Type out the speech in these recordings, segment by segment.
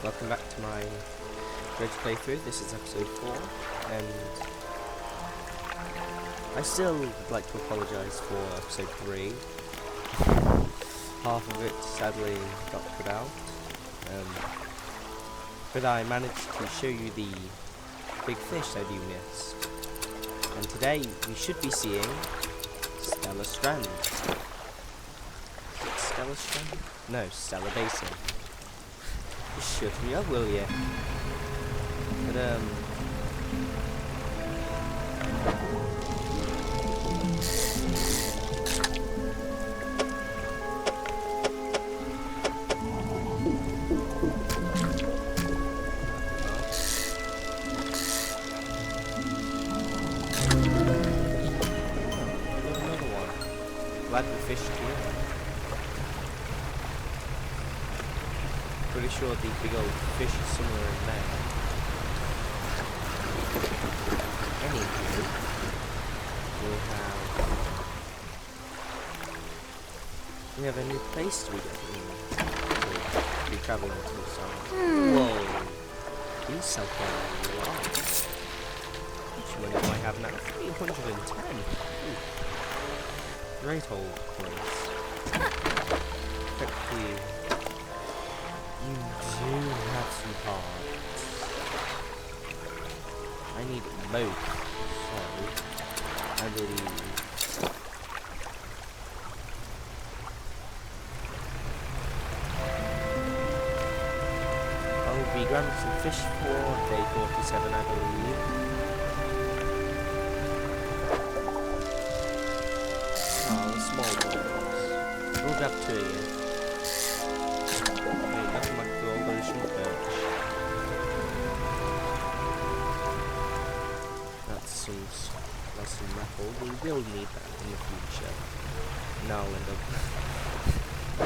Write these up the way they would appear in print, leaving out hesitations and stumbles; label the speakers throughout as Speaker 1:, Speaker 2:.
Speaker 1: welcome back to my Dredge playthrough. This is episode 4, and I still would like to apologise for episode 3. Half of it sadly got put out, but I managed to show you the big fish that you missed. And today we should be seeing Stellar Strand. Stellar Strand? No, Stellar Basin. Just shut me up, will ya? But glad we fished here. Pretty sure the big old fish is somewhere in there. Anywho, we have a new place to be going to be travelling to. So, whoa, these cell phones are large. Which money do I have now? 310. Ooh. Great old place. Effectively, you do have some parts. I need both, so I believe. I'll be grabbing some fish for day 47, I believe. Small balls. We'll grab 2 here. Wait, nothing like the old ocean perch. That's some metal. We will need that in the future. Now I'll end up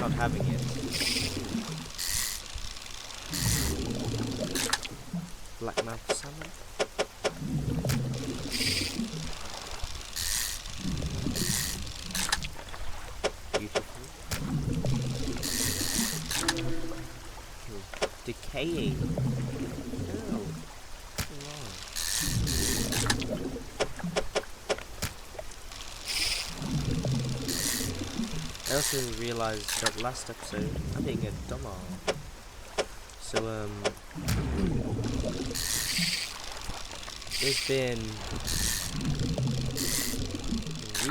Speaker 1: not having it. Blackmouth salmon. Decaying. Oh. I also realised that last episode I'm being a dumbass. So there's been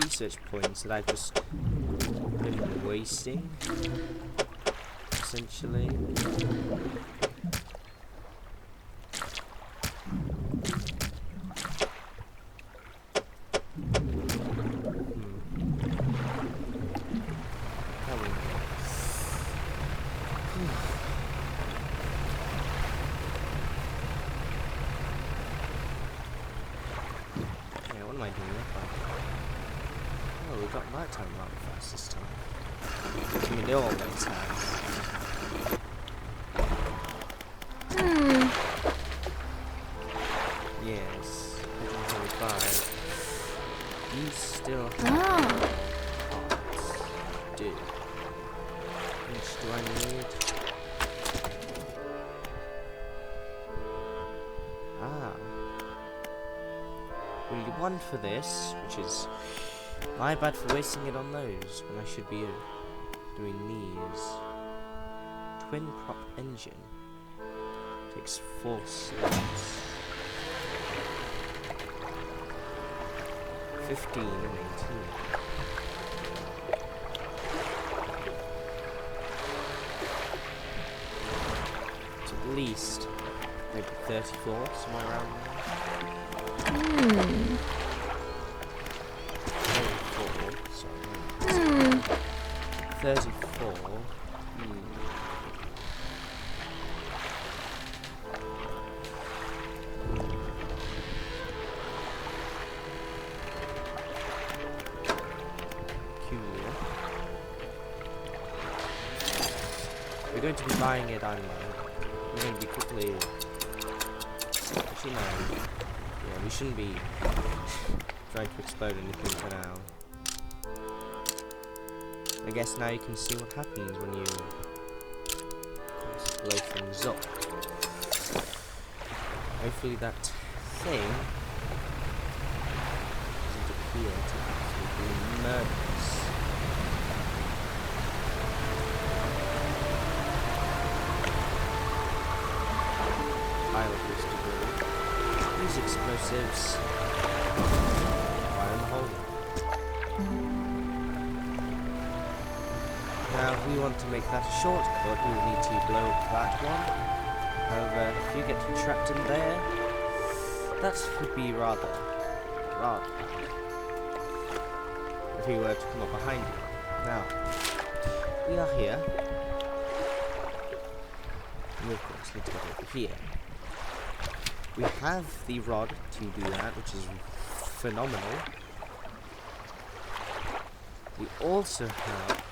Speaker 1: research points that I've just been wasting, essentially. Yeah, what am I doing that by? Oh, we got nighttime rather fast this time. I mean, they all make sense. Yes, 125. You still have parts. Dude. How much do I need? We need 1 for this, which is my bad for wasting it on those when I should be doing these. Twin prop engine. Takes 4 slots. 15 and 18. It's at least maybe 34, somewhere around there. 34. We're going to be buying it, I'm we're going to be quickly. Actually, no. Yeah, we shouldn't be trying to explode anything for now. I guess now you can see what happens when you blow things up. Hopefully that thing doesn't appear to absolutely murderous. Pile of this debris. Use explosives. Fire in the hole. Now, if we want to make that a shortcut, we will need to blow up that one. However, if you get trapped in there, that would be rather bad. If he were to come up behind you. Now, we are here. We of course need to get over here. We have the rod to do that, which is phenomenal. We also have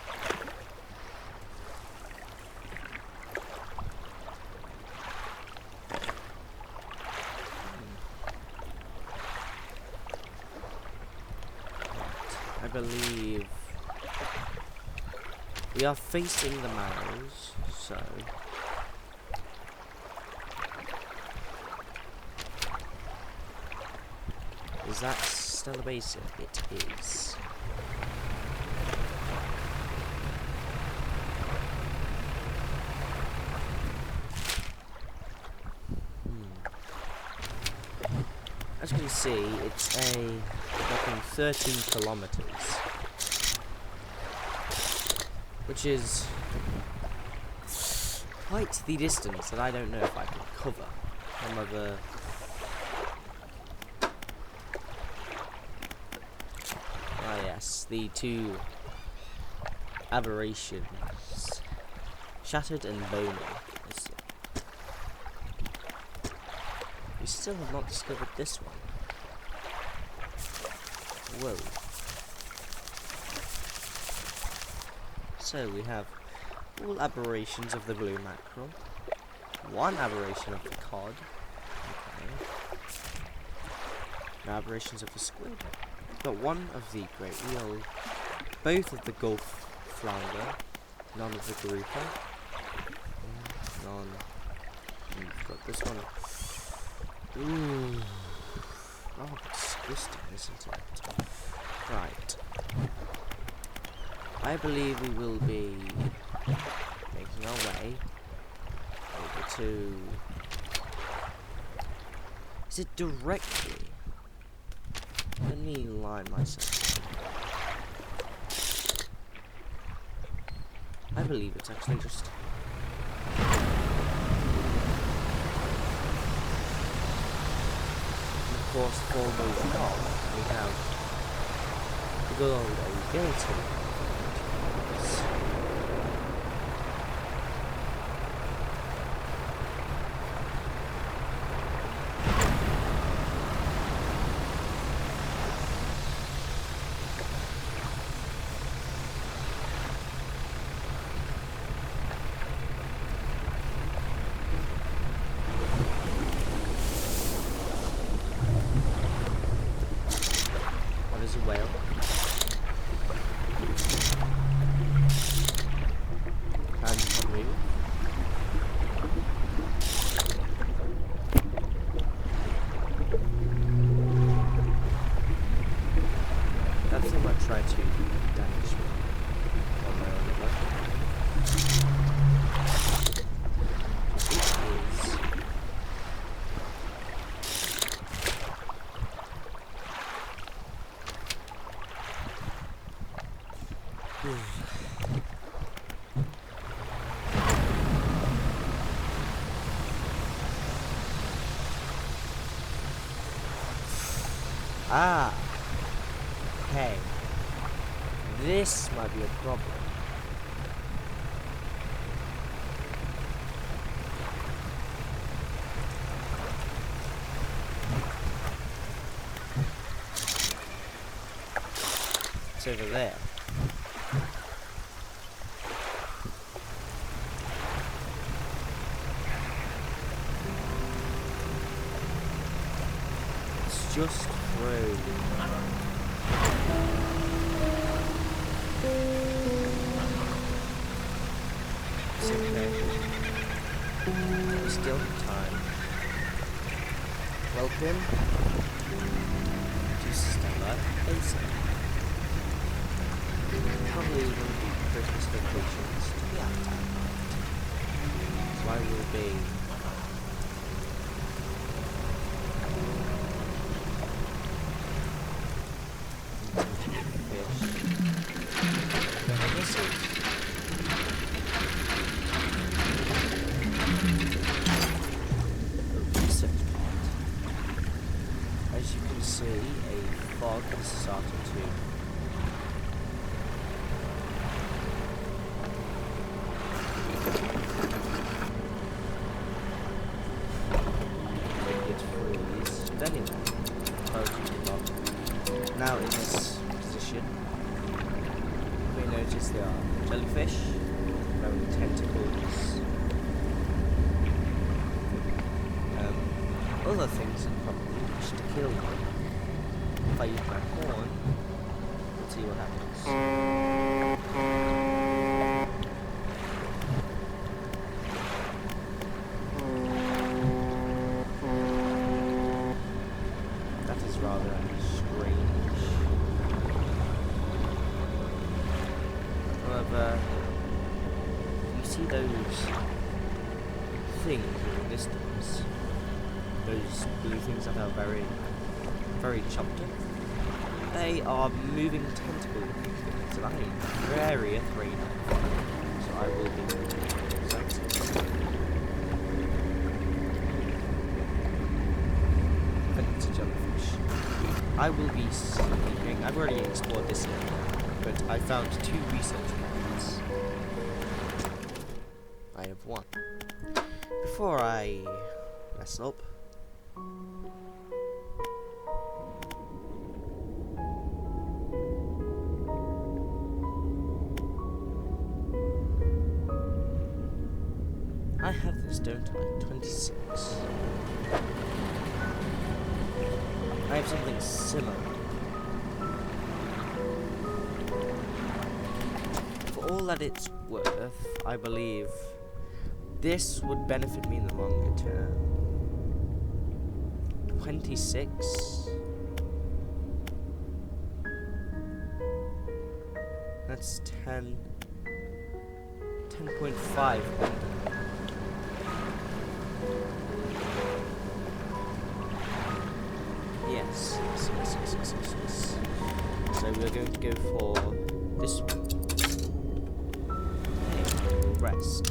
Speaker 1: I believe we are facing the Mallows, so is that still a basin? It is. As you can see, it's a whopping 13 kilometers, which is quite the distance that I don't know if I can cover. Some other yes, the two aberrations, Shattered and Bony. We still have not discovered this one. Whoa. So we have all aberrations of the blue mackerel, one aberration of the cod, okay. No aberrations of the squid, but one of the great eel, both of the gulf flounder, none of the grouper, none. We've got this one. Ooh. Oh, disgusting, isn't it? Right. I believe we will be making our way over to... Is it directly? Let me line myself. I believe it's actually just... Of course, foremost off, we have the good old alligator. Whale. And move. That thing might try to damage me on my own level. Ah, okay. This might be a problem. It's over there. It's just through. It's okay. We still have time. Welcome to Stella Basin. Probably one of the Christmas locations to be at. So I will be as you can see, a fog has started to make it freeze. But anyway, now in this position, you may notice there are jellyfish, growing tentacles, other things that probably wish to kill you. If I use my horn, let's see what happens. That is rather strange. However, you see those things in the distance. Those blue things that are very, very chopped up. They are moving tentacle things, and I am very afraid of them. So I will be sensitive. It's a jellyfish. I will be sleeping. I've already explored this area, but I found 2 research points. I have 1. Before I mess up, I have this, don't I? 26. I have something similar. For all that it's worth, I believe this would benefit me in the longer term. 26. That's 10. 10.5. Yes. So we're going to go for this one. Okay, rest.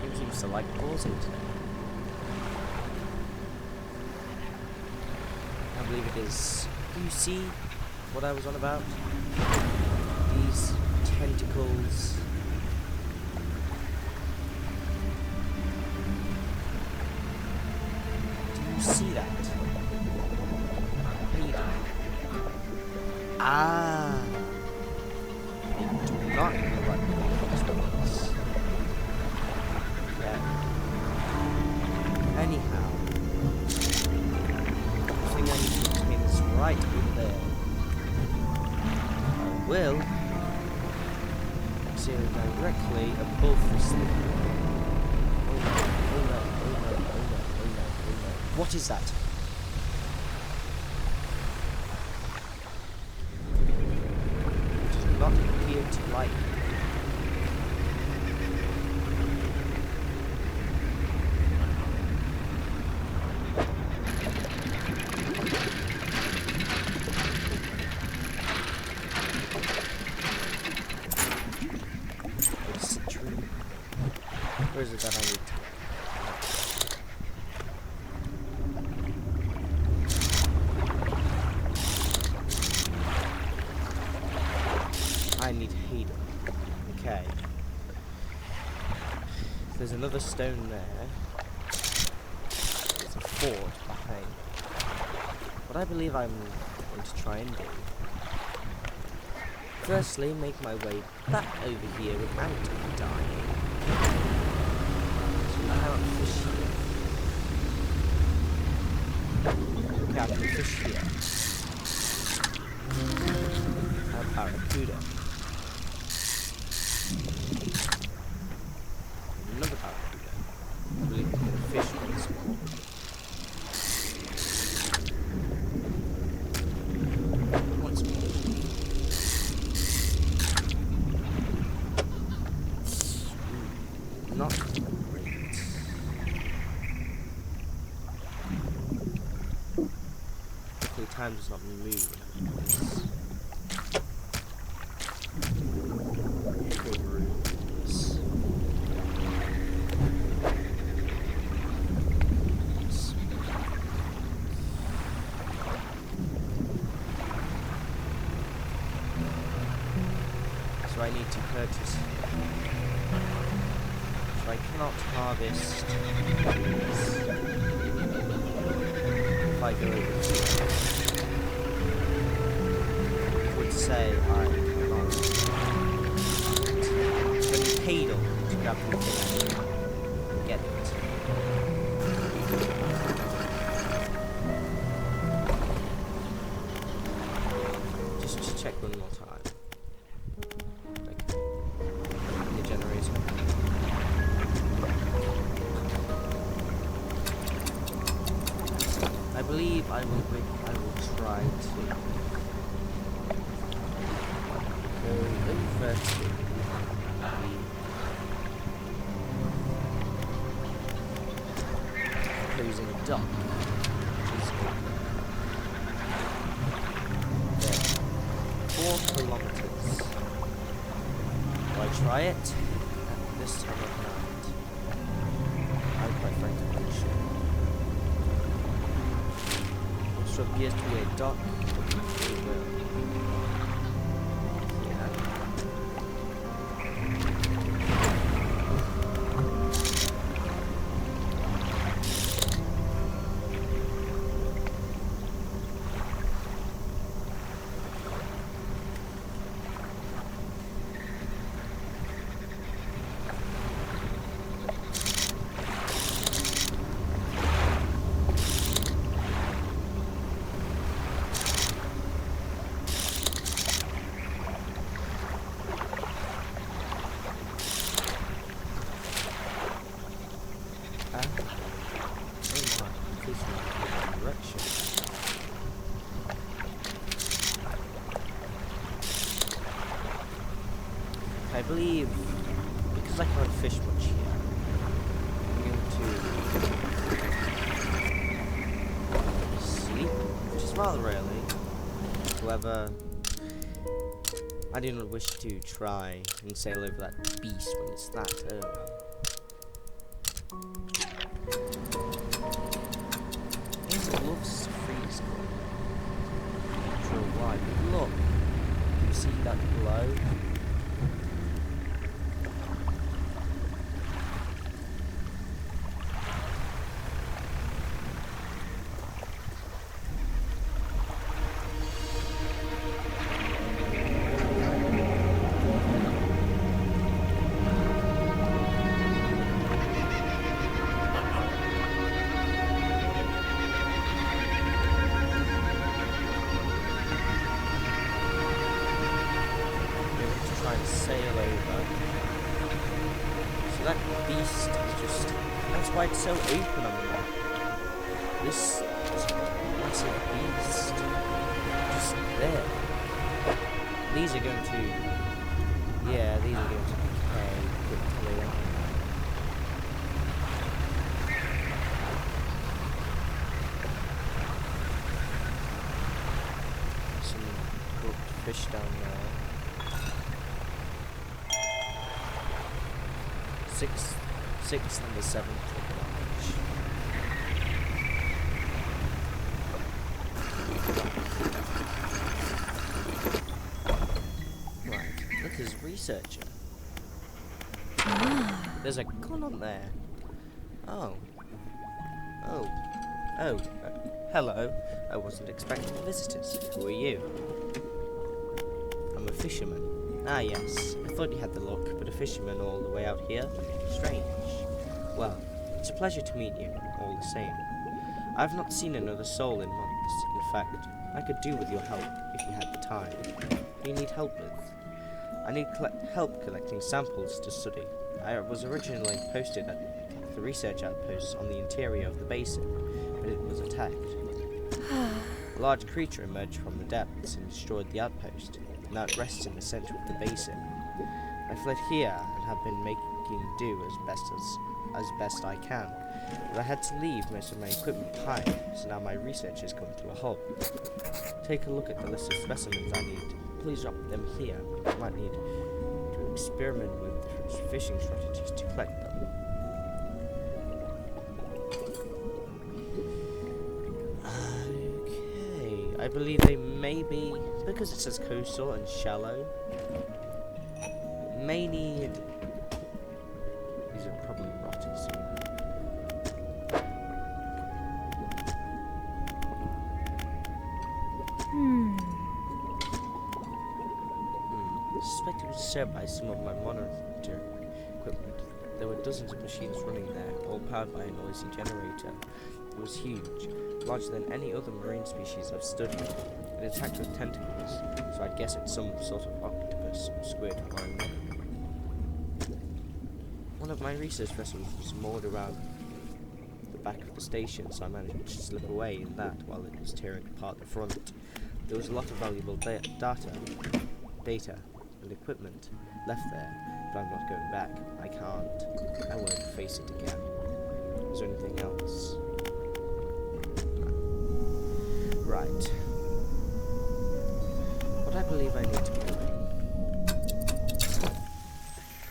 Speaker 1: Game seems to like pausing today. I believe it is. Do you see what I was on about? These tentacles. See that? Ah, they do not know what this was. Yeah. Anyhow, I think I need to obtain this right in there. I will see it directly above this thing. What is that? It does not appear to like me. It's true. Where is it that I need to? I need Hayden. Okay. There's another stone there. There's a fort behind. What I believe I'm going to try and do. Firstly, make my way back over here without dying. So now I'm fish here. Okay, I can fish here. Barracuda. time does not move. It's good rooms. So I need to purchase. So I cannot harvest these. If I go over here, it would say I cannot. So I need paddle to grab the thing and get it. Just check one more time. Okay. The generator. I believe I will try to go over to the opposing dock, which is there. 4 kilometers. Will I try it at this time of night? I'm quite frankly not sure. So appears to be a dock. I believe, because I can't fish much here, I'm going to sleep, which is rather early. However, I do not wish to try and sail over that beast when it's that early. It loves freeze. Not sure why, but look, you see that glow? Sail over. So that beast is just, that's why it's so open on the map. This is a massive beast. Just there. These are going to, yeah, these are going to decay quickly. Some cooked fish down there. 6th and the 7th of March. Right, look, there's a researcher. There's a gun on there. Oh. Hello. I wasn't expecting visitors. Who are you? I'm a fisherman. Ah, yes. I thought you had the look, but a fisherman all the way out here? Strange. Well, it's a pleasure to meet you, all the same. I've not seen another soul in months. In fact, I could do with your help if you had the time. What do you need help with? I need help collecting samples to study. I was originally posted at the research outpost on the interior of the basin, but it was attacked. A large creature emerged from the depths and destroyed the outpost. Now it rests in the center of the basin. I fled here and have been making do as best as as best I can. But I had to leave most of my equipment behind, so now my research has come to a halt. Take a look at the list of specimens I need. Please drop them here. I might need to experiment with fishing strategies to collect them. Okay, I believe they may be, because it says coastal and shallow, may need, these are probably rotted soon. I suspect it was disturbed by some of my monitor equipment. There were dozens of machines running there, all powered by a noisy generator. It was huge, larger than any other marine species I've studied. It attacked with tentacles, so I'd guess it's some sort of octopus, squid, or another. One of my research vessels was moored around the back of the station, so I managed to slip away in that while it was tearing apart the front. There was a lot of valuable data and equipment left there, but I'm not going back. I can't. I won't face it again. Is there anything else? No. Right. What I believe I need to be doing,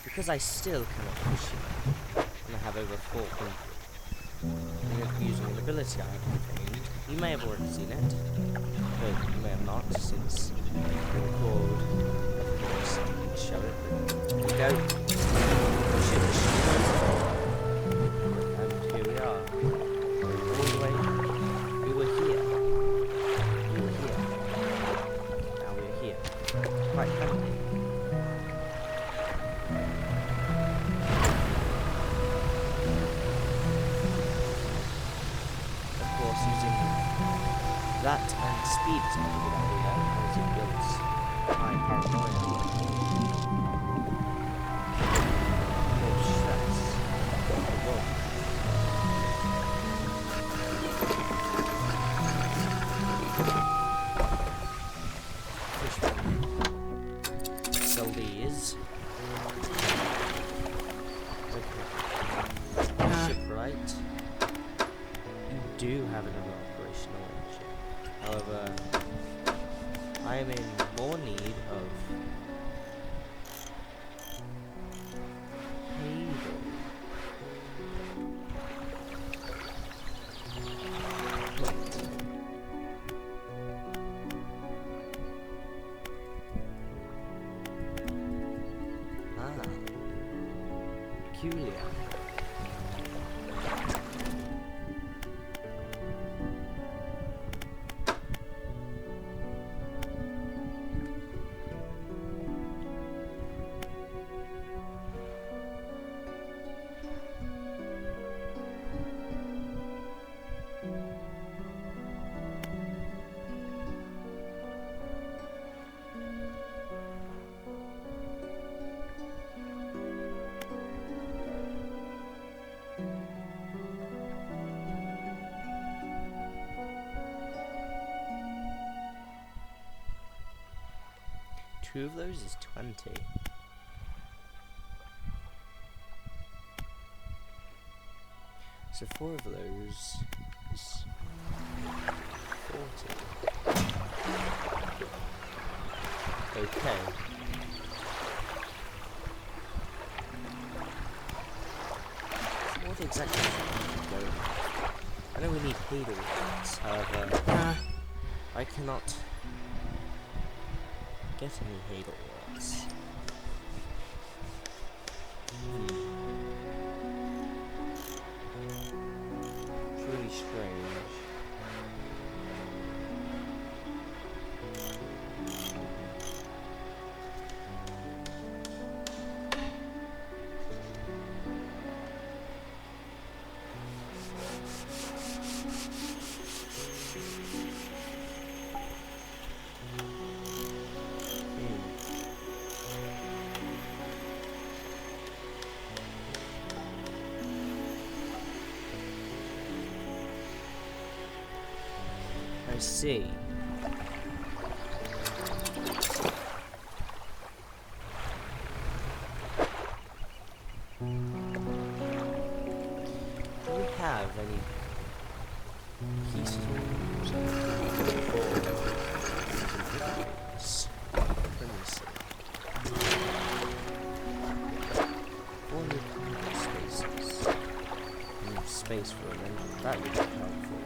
Speaker 1: because I still cannot push it, and I have over 400, and using an ability I have obtained. You may have already seen it, but you may have not, since I record. Show it. Here we go. Push it. And here we are. All the way. We were here. We were here. Now we are here. Quite frankly. Of course, using that and speed is not a good idea, as it builds high paranoia. Shipwright. You do have another operational ship. However, I am in more need of peculiar. Two of those is 20. So 4 of those is 40. Okay. So what exactly is going on? I know we need Hadal rods, however, I cannot get any Hadal rods. It's really strange. I see. any keystones or currency. 400 spaces. Space for a render. That would be helpful.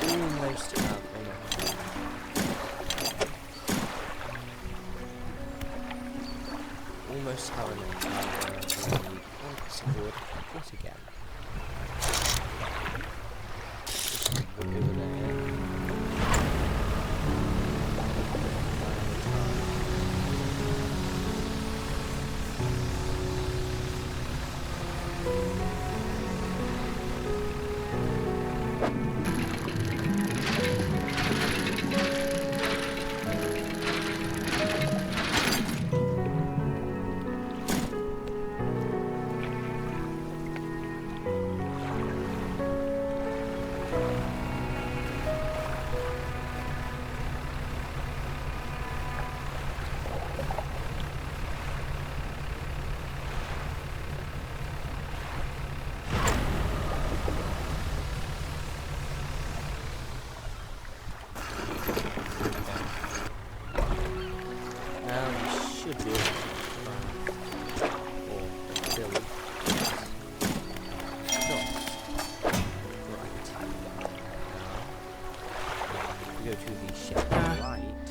Speaker 1: Almost have enough. Almost have enough. One piece of wood. What again? Just wood over there. Should be able to or build dots. Right. We go to the ship right.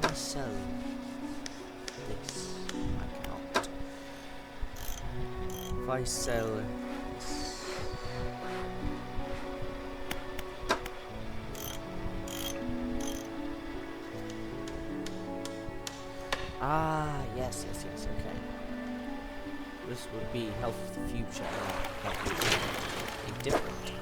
Speaker 1: Can I sell this? I cannot. If I sell this. Ah, yes, okay. This would be health of the future, not be different.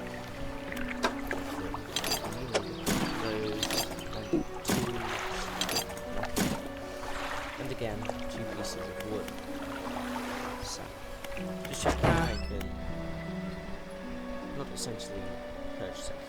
Speaker 1: And again, 2 pieces of wood. So, just checking I can not essentially purchase anything.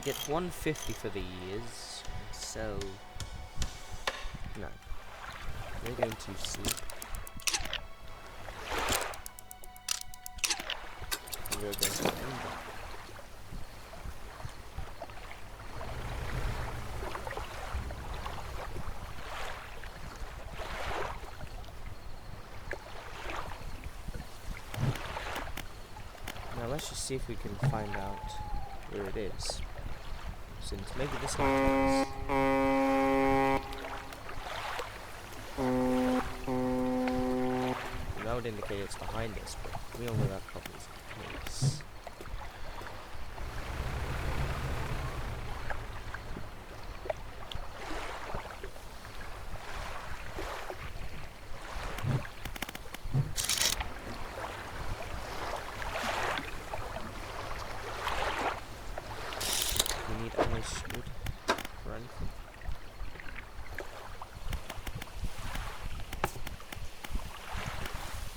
Speaker 1: Get 150 for these, so no, we're going to sleep. We're going to end up. Now let's just see if we can find out where it is. Since maybe this one that would indicate it's behind us, but we all know that probably isn't the case.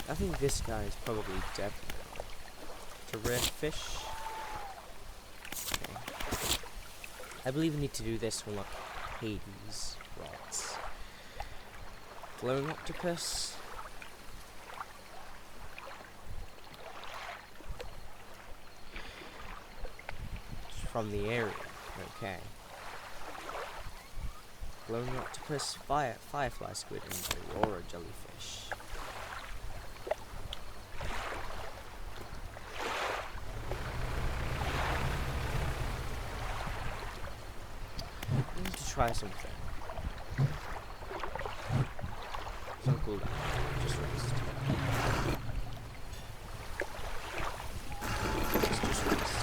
Speaker 1: I think this guy is probably dead now. It's a rare fish. Okay. I believe we need to do this to unlock Hades rods. Glowing octopus. It's from the area. Okay. Glowing octopus, firefly squid, and aurora jellyfish. Try something. So cool. Just rest. Just rest.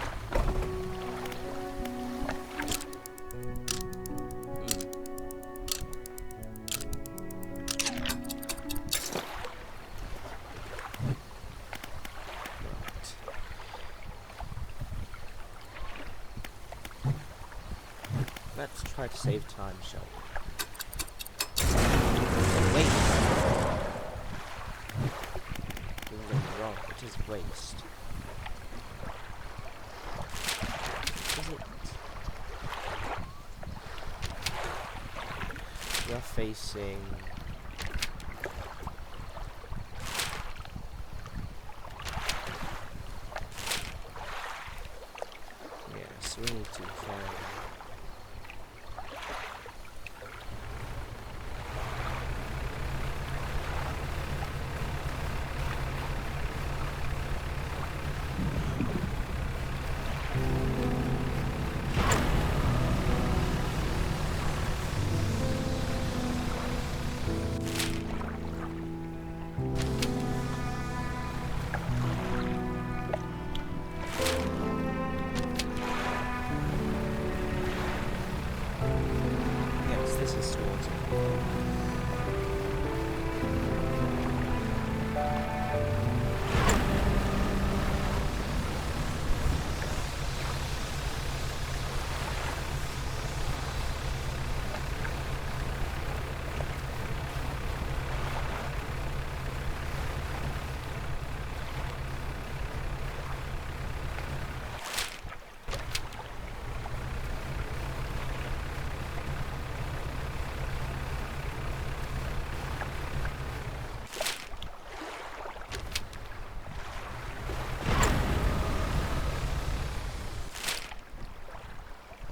Speaker 1: Let's try to save time, shall we? waste. Don't get me wrong, it is waste. Is it? We are facing... Yeah, so we need to find... Yes, this is towards it.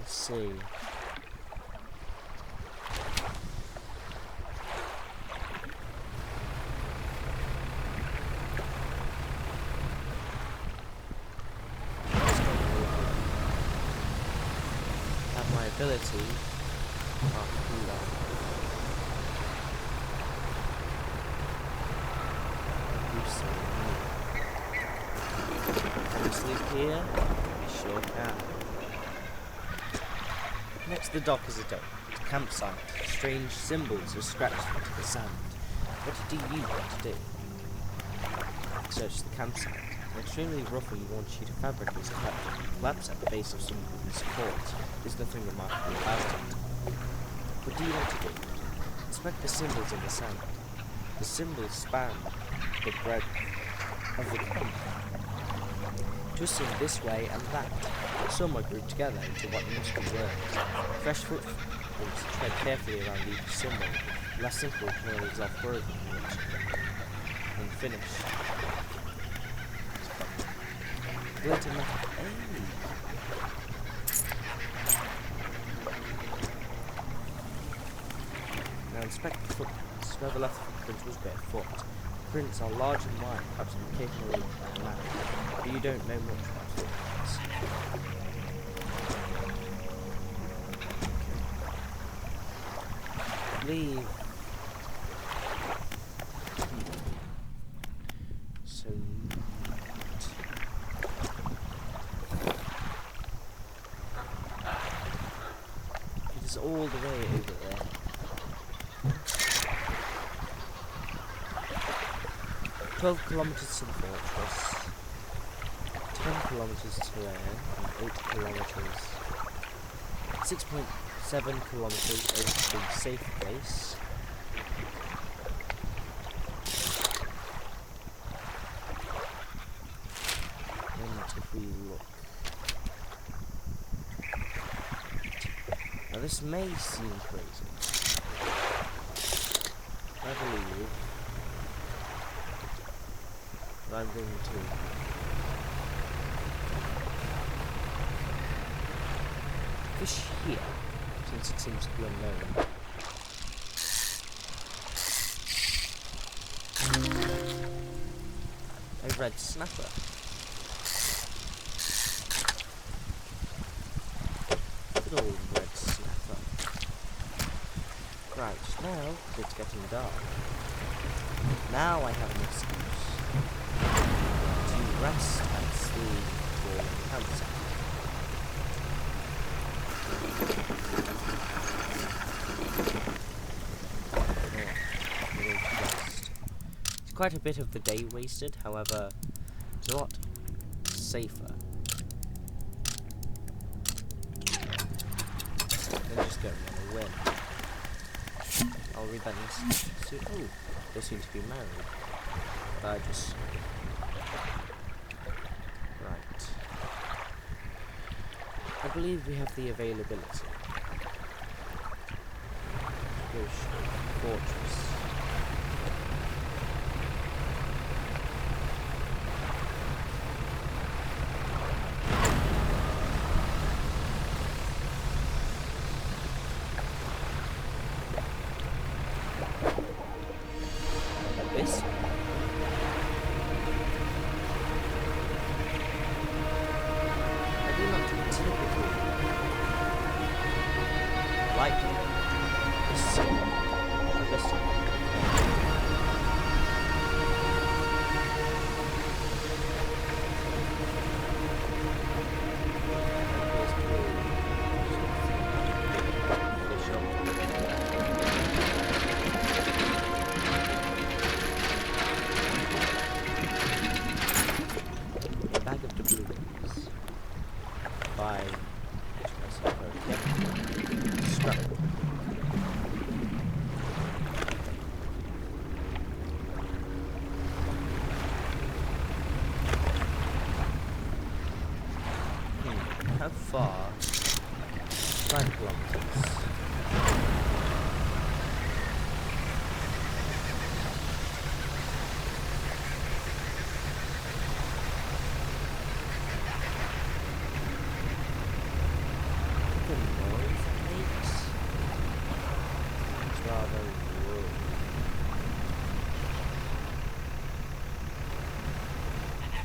Speaker 1: See. Have my ability. Can't do that. Can we sleep here? We sure can. Next to the dock is a campsite. Strange symbols are scratched into the sand. What do you want to do? Search the campsite. An extremely roughly worn sheet of fabric is collapsed at the base of some wooden supports. There's nothing remarkable about it. What do you want to do? Inspect the symbols in the sand. The symbols span the breadth of the camp, twisting this way and that. Some are grouped together into what must be words. Fresh footprints tread carefully around each symbol. Less simple kernels are further and finished. Glitter metal. Now inspect the footprints. Where the left footprint was barefoot. Prints are large and wide, perhaps occasionally by man, but you don't know much about footprints. Leave. So it is all the way over there. "12 kilometers to the fortress, 10 kilometers to there, and 8 kilometers, 6.7 kilometers over to the safe place. And if we look, now this may seem crazy. I believe that I'm going to fish here, since it seems to be unknown. A red snapper. Good old red snapper. Right, now it's getting dark. Now I have an excuse to rest and sleep for the campsite. It's quite a bit of the day wasted, however, it's a lot safer than just going on a whim. I'll read that soon. Oh, they seem to be married. Just... Right. I believe we have the availability. Fortress. This? I do not typically like this. Bag of doubloons. By scrap. How far? 9 kilometers.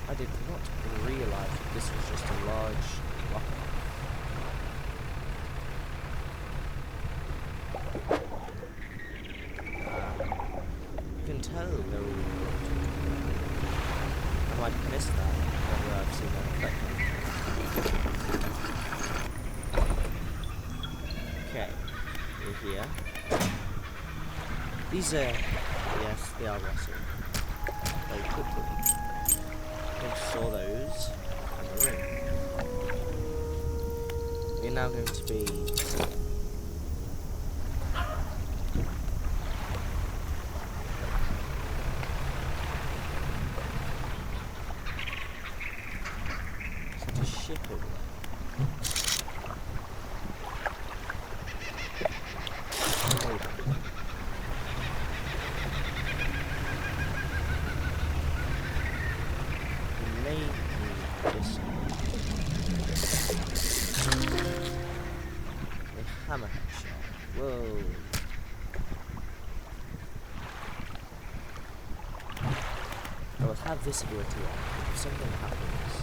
Speaker 1: I did not realise that this was just a large rock. You can tell they're all rotating. I might miss that whenever I've seen that effect. Okay, we're here. These are, yes, they are rustling. Very quickly. I saw those in the ring. We're now going to be such a ship over there. Hammerhead shell. Whoa. I will have visibility on if something happens.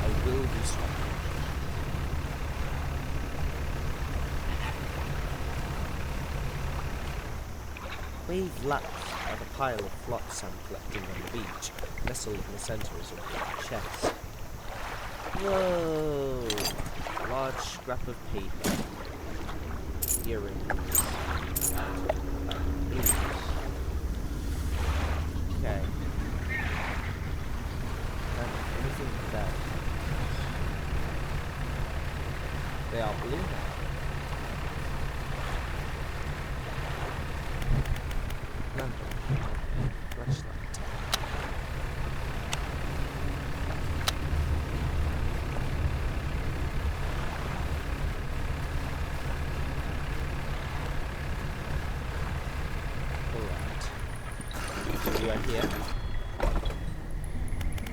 Speaker 1: I will be strong. Wave laps are the pile of flotsam collecting on the beach, nestled in the centre of the chest. Whoa! Large scrap of paper. Earrings. Okay. Anything there? They are blue now. Flashlight. We are here.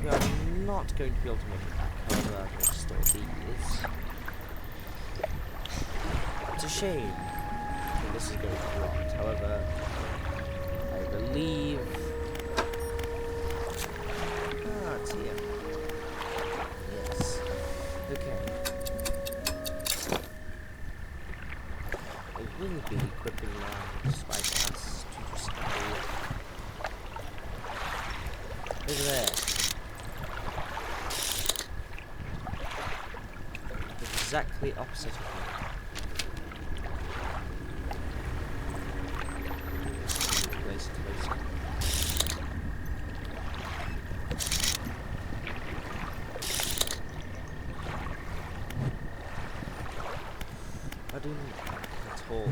Speaker 1: We are not going to be able to make it back, however I'm going to store these. It's a shame that this is going to be locked, however, I believe... Ah, it's here. Yes. Okay. I will be equipping my spy class to just go over there. Exactly opposite of me. Place it closer. tall.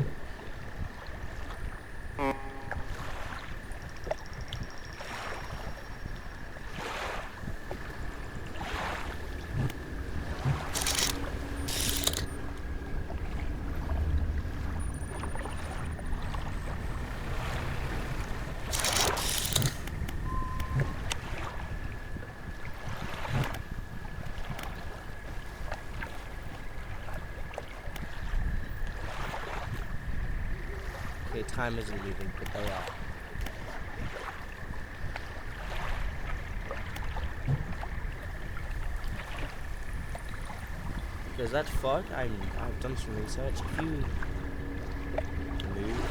Speaker 1: Okay, time isn't moving, but they are. Because that fog, I've done some research. If you move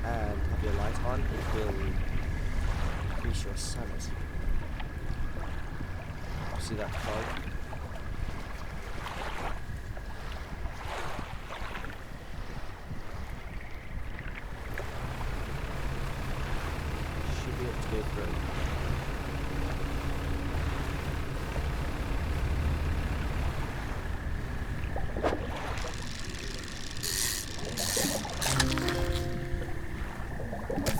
Speaker 1: and have your light on, it will increase your sanity. See that fog? Should be able to go through.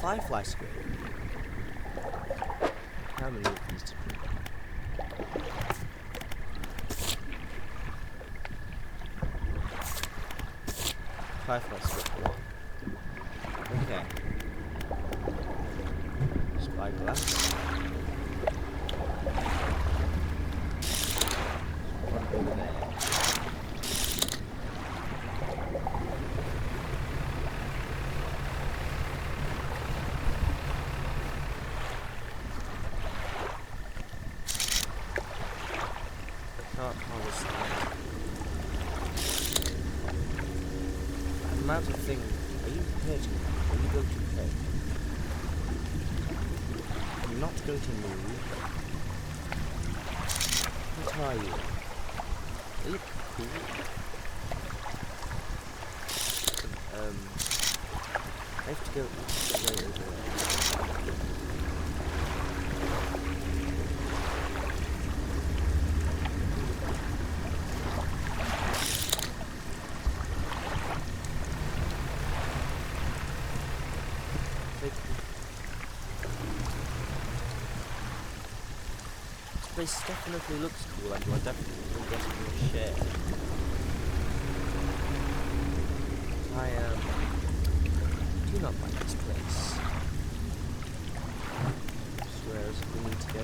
Speaker 1: 5 fly squid. How many of these did we get? 5 fly squid. Okay. Spyglass. One over there. Can't harvest that. The amount of thing. Are you hurting me? Are you going to pay? I'm not going to move. What are you? They look cool. I have to go way over there. This place definitely looks cool, and you're definitely getting your share. I do not like this place. Where is it we need to go?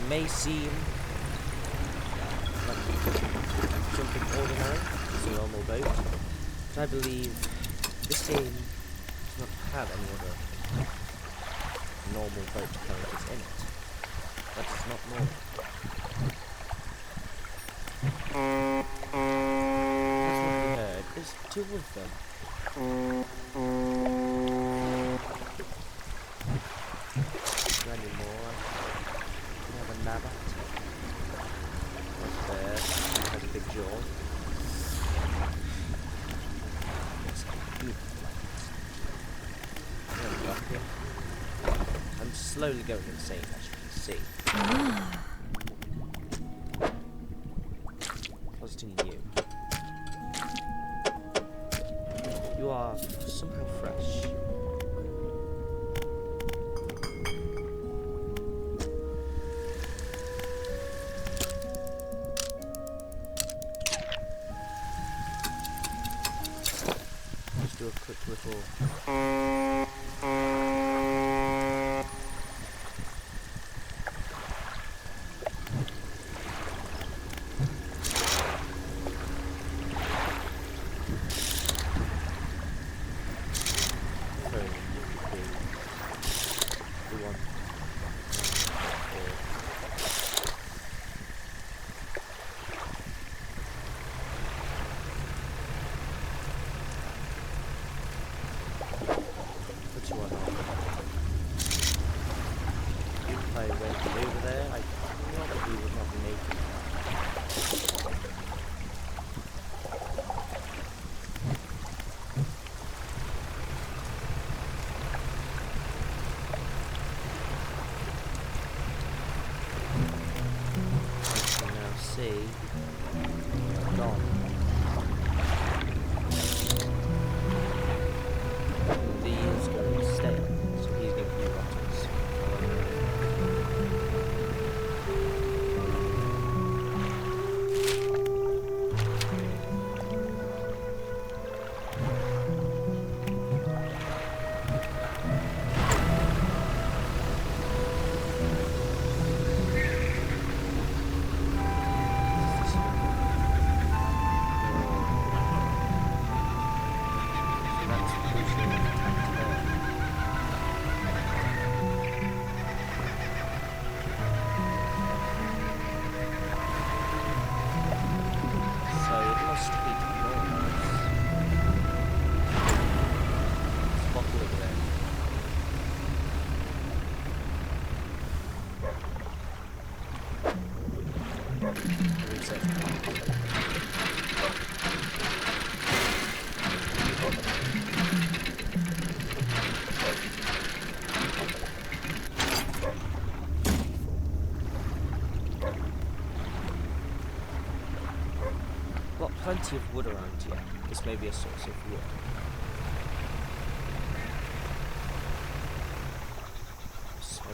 Speaker 1: May seem like something ordinary, it's a normal boat, but I believe this game does not have any other normal boat characters in it. That is not normal. That's what we heard. There's 2 of them. Any more? Have a nabbat. What's there? He has a big jaw. Yes, beautiful lights. I'm slowly going insane, as you can see. Positing you. You are somehow fresh. Do a quick little see. Gone. The is going to stay, so he's going to be rotters. Plenty of wood around here. This may be a source of wood.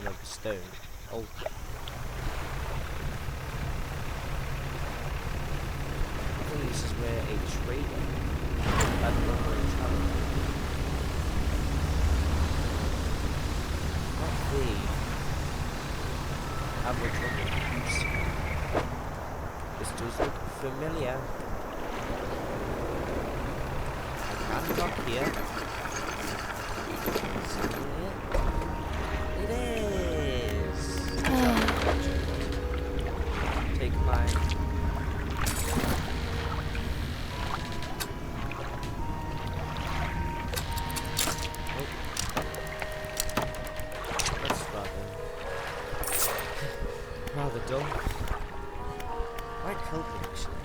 Speaker 1: Another stone. Oh. I think this is where a trader had normally traveled. Not the average one. This does look familiar. I'm up here. It is. Take mine. Oh. That's rather dull. Might help me actually.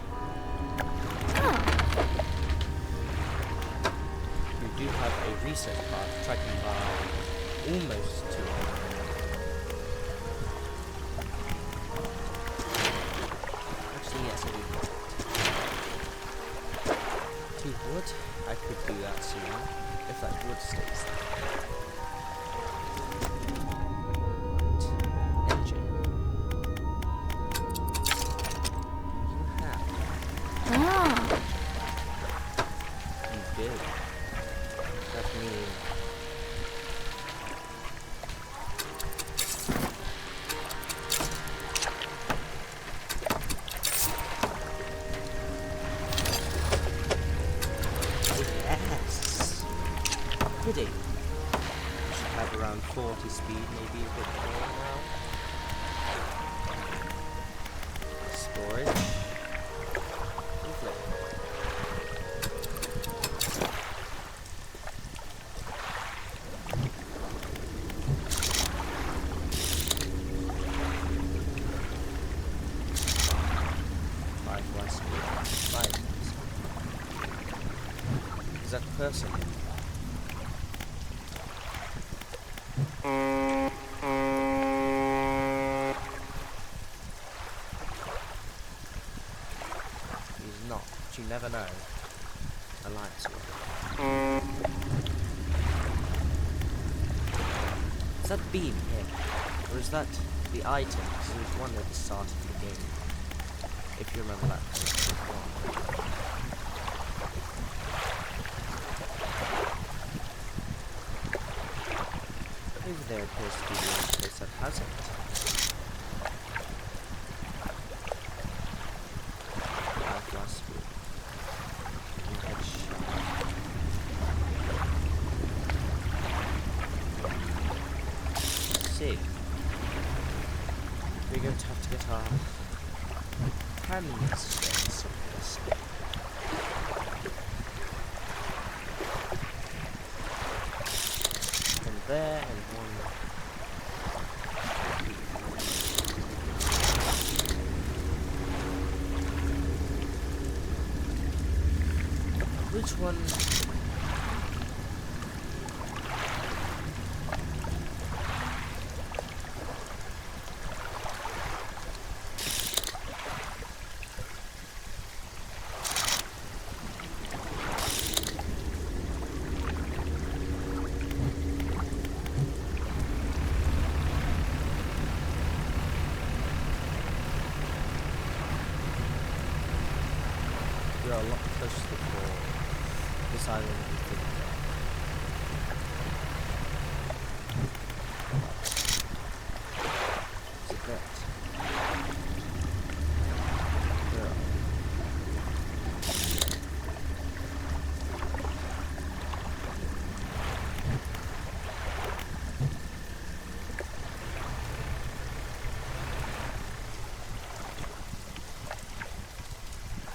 Speaker 1: Do have a reset path tracking by almost 200. Actually, yes, I do that. 2 wood. I could do that soon if that wood stays there. Engine. You have. You did. That means yes. Pretty. Should have around 40 speed, maybe a bit more now. Storage. Lovely. Is that person? He's not, but you never know. Alliance will. Is that beam here? Or is that the item? Because there was one at the start of the game. If you remember that. Over there appears to be the only place that has it. Last week. See. We're going to have to get our hands straight on this. And there, and one. Which one? a lot closer for this island than we think. It's a bit.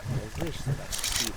Speaker 1: I wish that I could see them.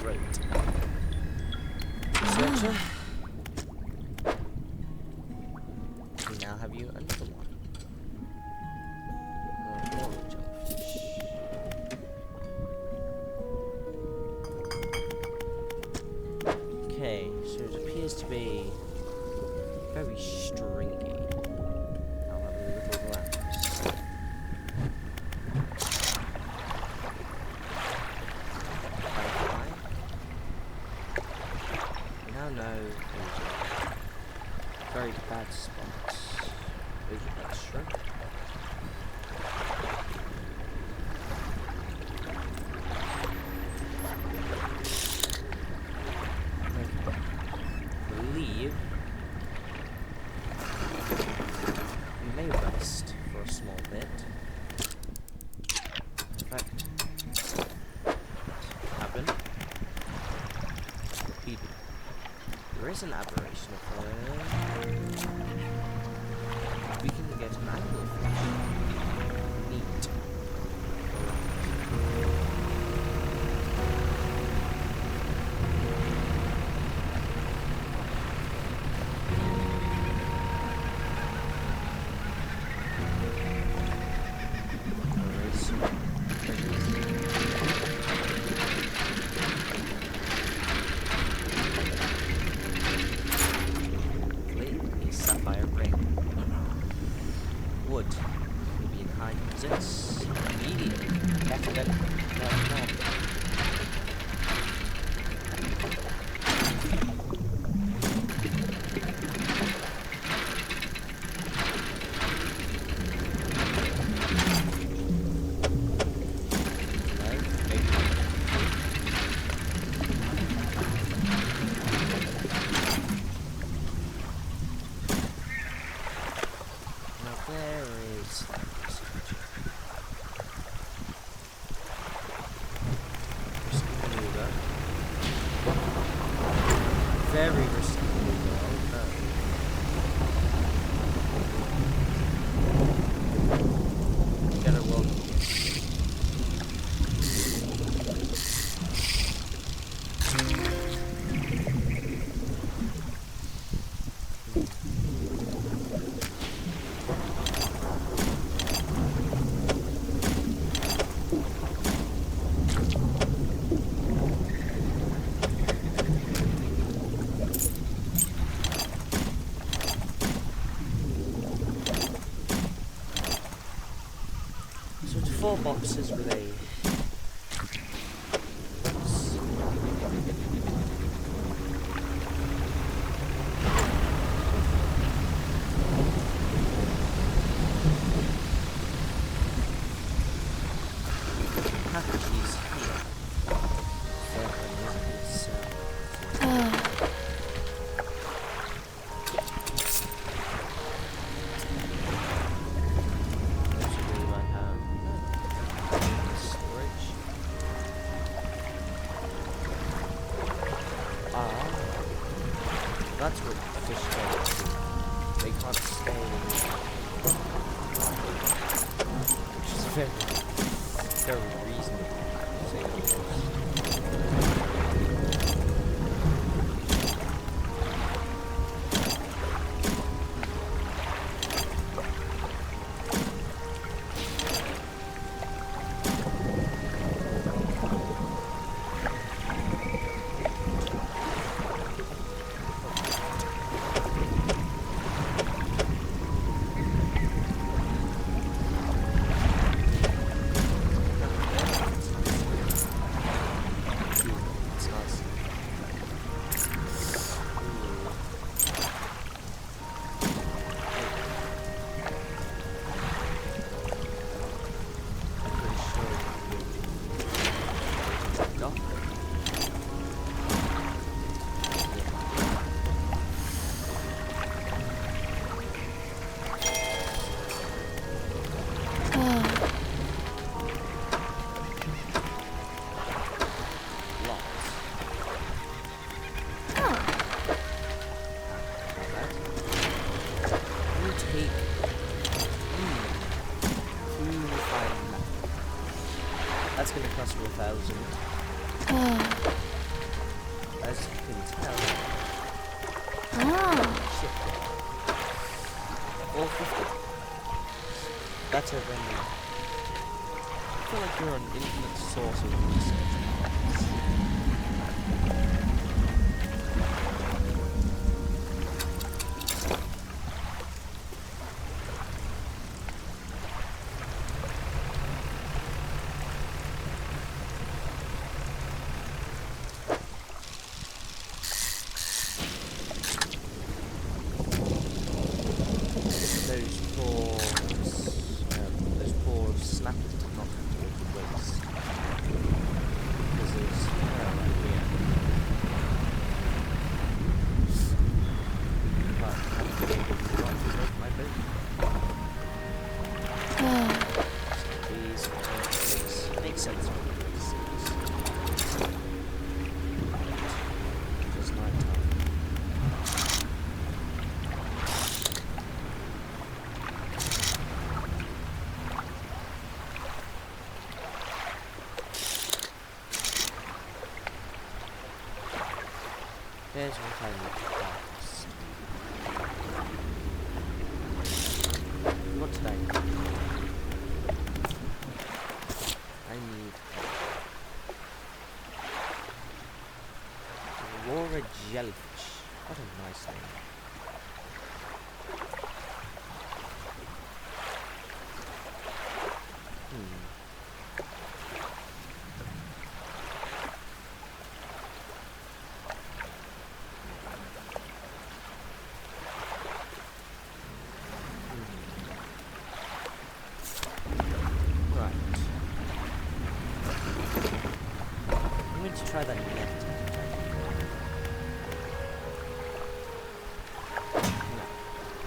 Speaker 1: Great. Researcher. We now have you another one. More jellyfish. Okay, so it appears to be very stringy. I'll have a little glance. No, very bad spots. Isn't that true? I believe we may rest for a small bit. In fact, cabin. Repeated. There is an aberration of her. We can get an anglerfish. Neat. There is some sapphire ring. Wood will be in high resistance. Medium. Better than normal. Very risky. Get it well. So it's 4 boxes with a packages here. That's what fish go to. They can't stay in which is very reasonable to say the least. That's going to cost me 1,000. As you can tell. Shit. 450. Better than me. I feel like you're an infinite source of research. Those poor snappers did not have to go to waste. Because there's right here. But I'm going to break my boat. These makes sense when you see this. Just night time. Here's what I need to practice. What did I need? I need Aurora Jellyfish. What a nice name. To try that net.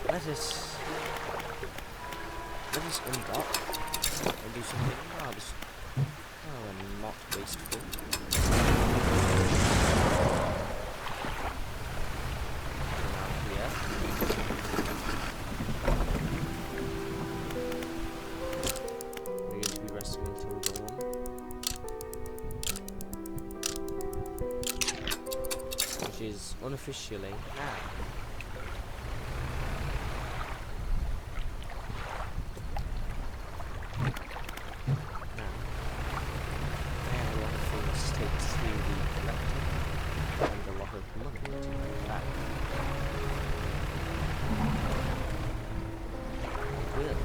Speaker 1: Let us undock and do something not wasteful. Out here. We're going to be resting until dawn. Which is unofficially now. And a lot of things take to be collected, and a lot of money to bring back. Will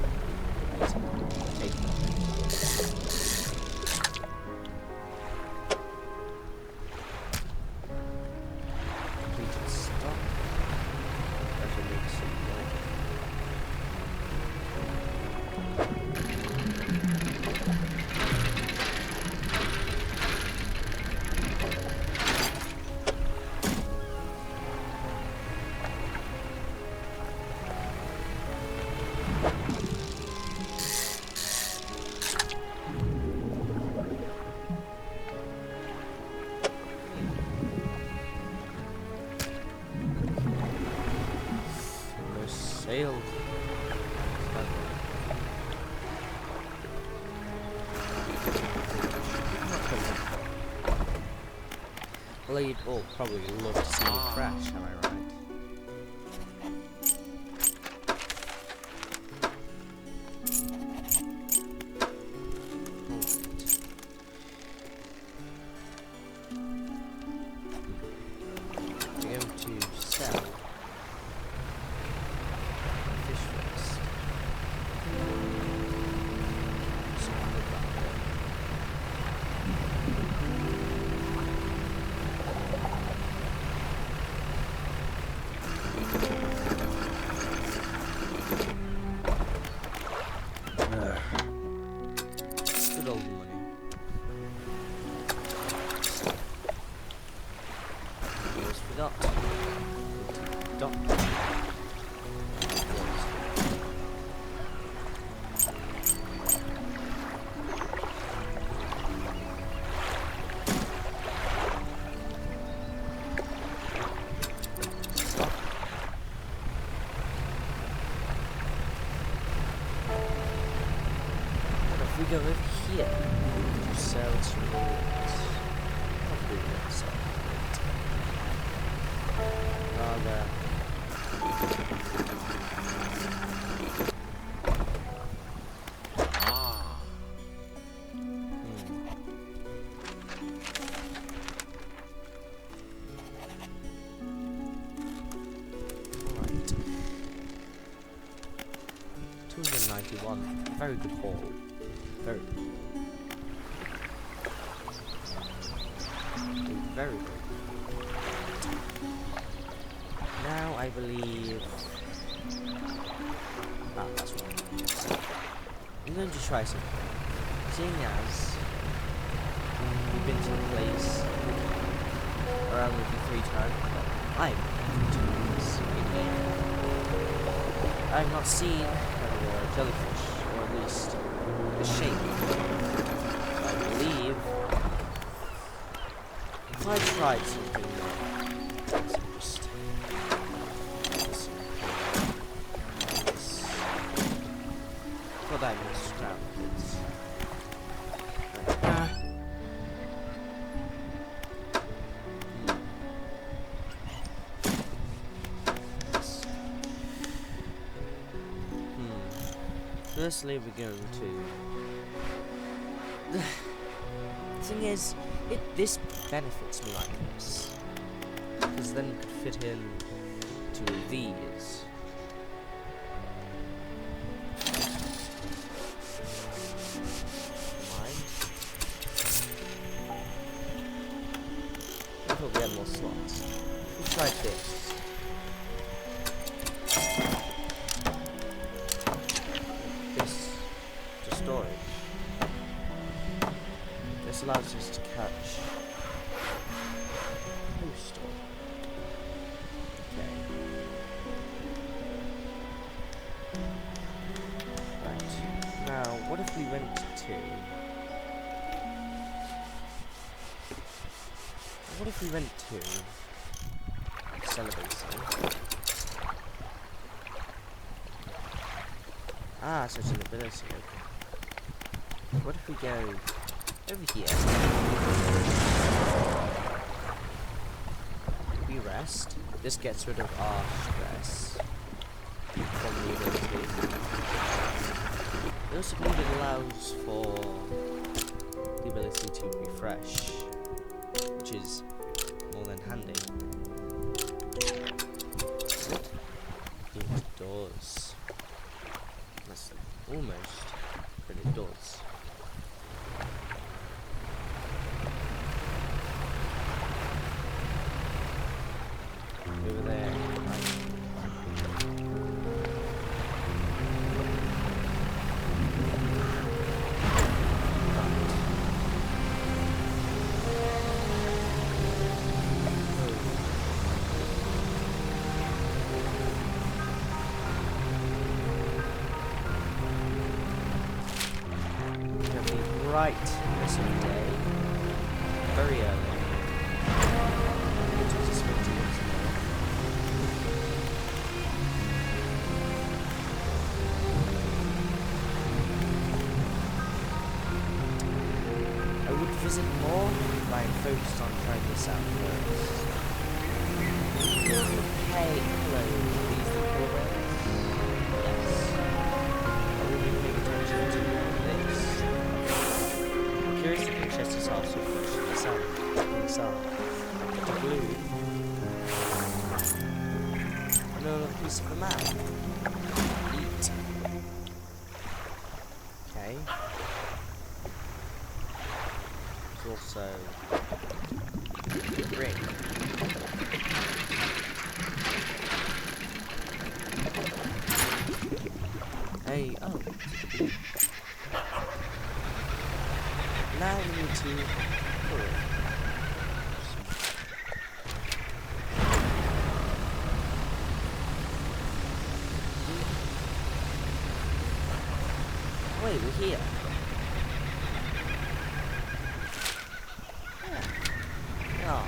Speaker 1: take that. Completed stock. Well, you'd all probably love to see me crash, am I right? We're going to sell fish first. Good old money. Almost forgot. Doctor. We go over here to sell some rewards. Probably not sell it. Rather. Alright. 291. Very good haul. Very good. Very good. Now I believe... Ah, that's right. I'm going to try something. Seeing as we've been to the place around maybe 3 times, I'm in here. I've not seen a jellyfish, or at least the shape. I believe if I tried something new, just what I missed out is firstly we're going to the thing is, this benefits me like this, because then you could fit in two of these. Mind? I thought we had more slots. We tried this. This to storage. This allows us to catch postal. Okay. Right. Now, what if we went to... What if we went to... Celebrating? Ah, so it's an ability, okay. What if we go over here? We rest. This gets rid of our stress from the ability. I also believe it allows for the ability to refresh, which is more than handy. It does. That's almost, but it does. Over there, right. Right, this day, very early. Which was expecting it tomorrow. I would visit more, but I'm focused on trying this out first. Hey, hello, these the programs? Yes. I will be paying attention to this. I'm curious if the chest is also pushed to the side. The blue. Another piece of the map. Eat. Okay. There's also a ring. Hey, oh. Now we need to pull it. Wait, we're here. Yeah. Oh.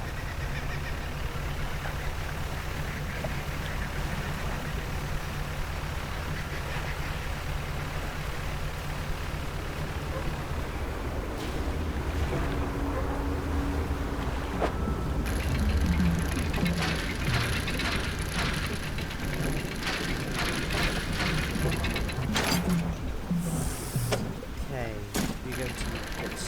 Speaker 1: Okay, we're going to put this.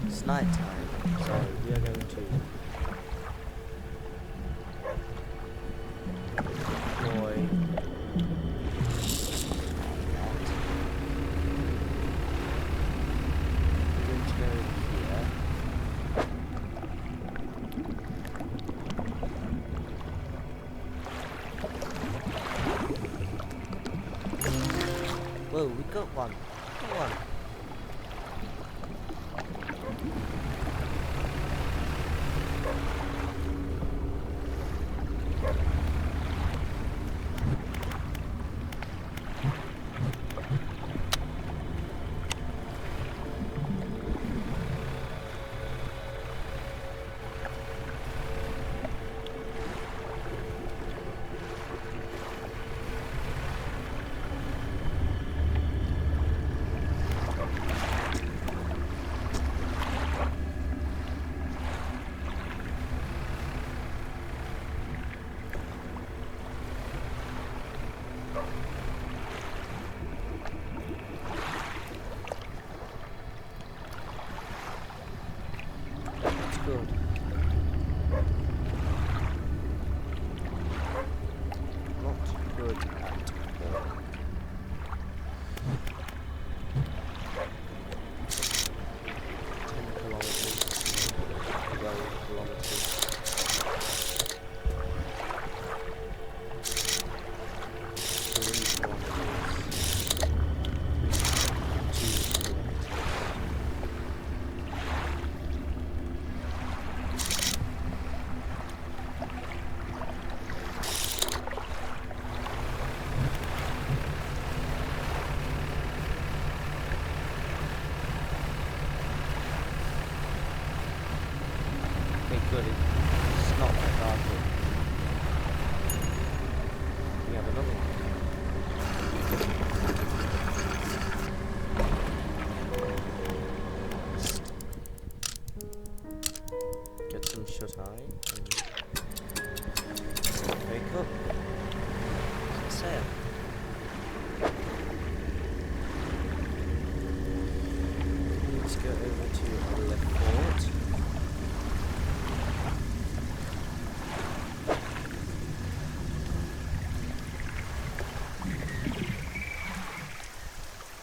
Speaker 1: It's night time, so we are going to deploy. Whoa, we got one. Got one. Good. Not good at all. Good. It's not that hard. We have another one. Get some shut eye. Wake up. Sail. Let's go over to our left port.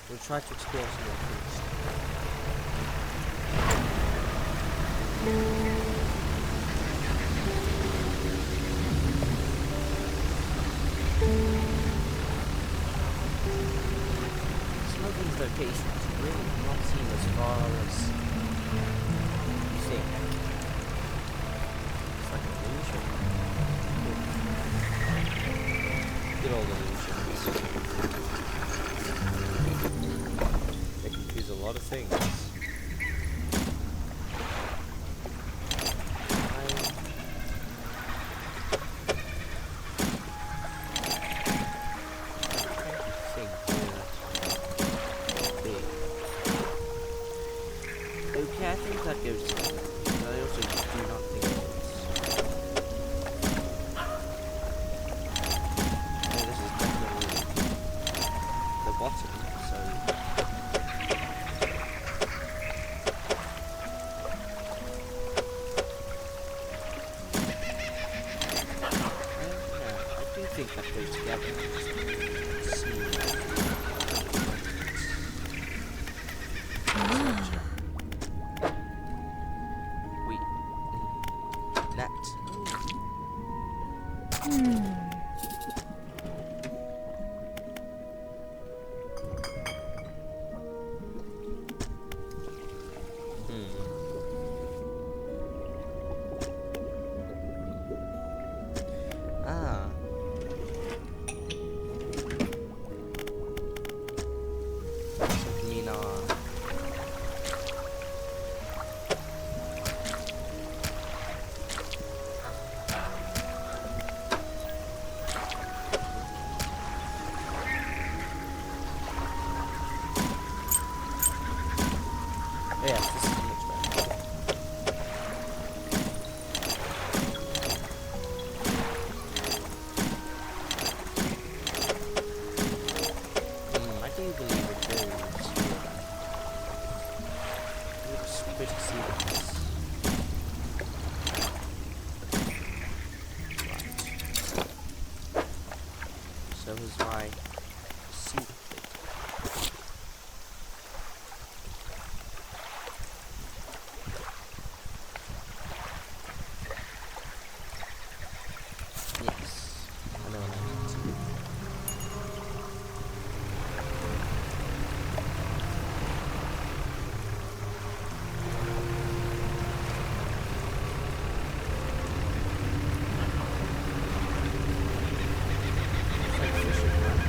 Speaker 1: We'll try to explore some more things. Some of these locations really do not seem as far as you think. It's like an illusion. Good old illusions. things. Okay, I think that goes together. But I also do not think it is. No, this is definitely the bottom, so... yeah, I do think that goes together. Let's see. Net. Ah. So mean yes, this is much better. I do believe it goes here. Looks pretty serious. Right. So is my seat. Yes, I know what I need to do. It's like fishing around.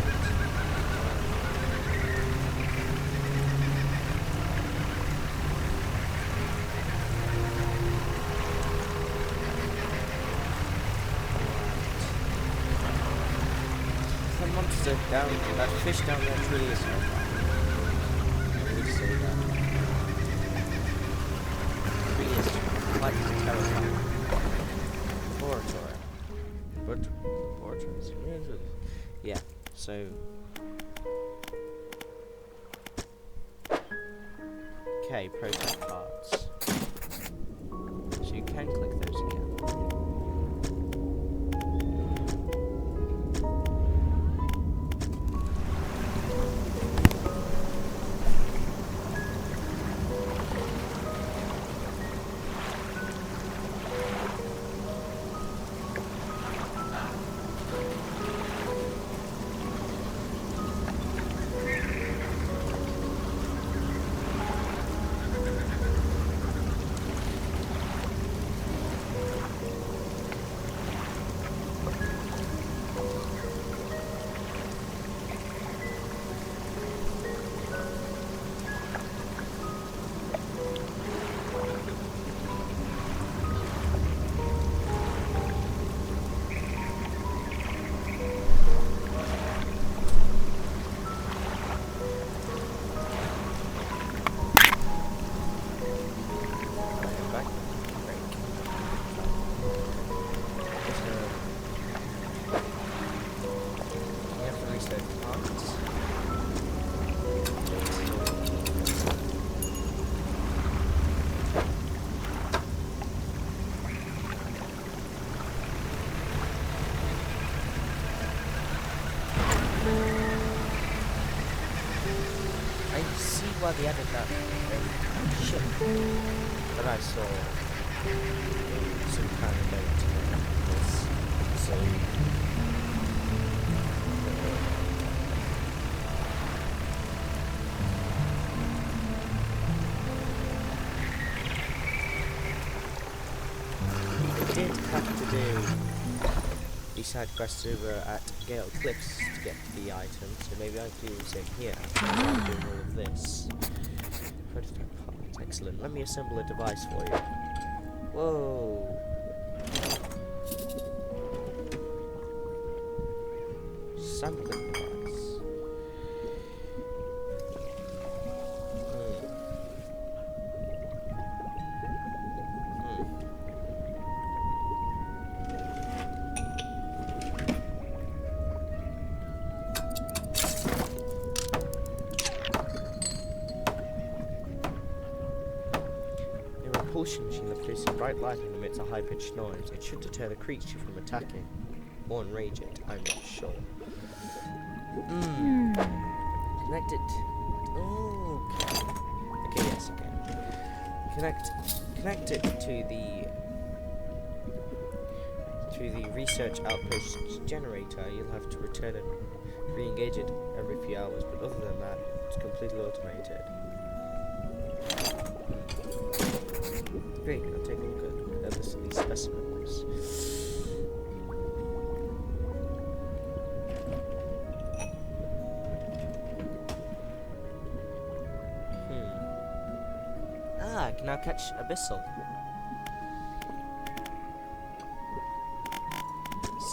Speaker 1: That monster down, that fish down there truly is terrifying. I would say that. It really is quite terrifying. Laboratories. Yeah, so. Okay, prototype parts. So you can click those again. Well, the added that ship that I saw in some kind of boat was so I did have to do the side quests over at Gale Cliffs to get the item, so maybe I could do the same here. I'm doing all of this. prototype parts. Excellent. Let me assemble a device for you. Whoa. Sampling device. Propulsion machine that produces bright light and emits a high-pitched noise. It should deter the creature from attacking or enrage it. I'm not sure. Connect it. Oh, okay. Okay, yes, okay. Connect it to the research outpost generator. You'll have to return and re-engage it every few hours, but other than that, it's completely automated. Great, I'll take a look at these specimens. Ah, I can now catch abyssal.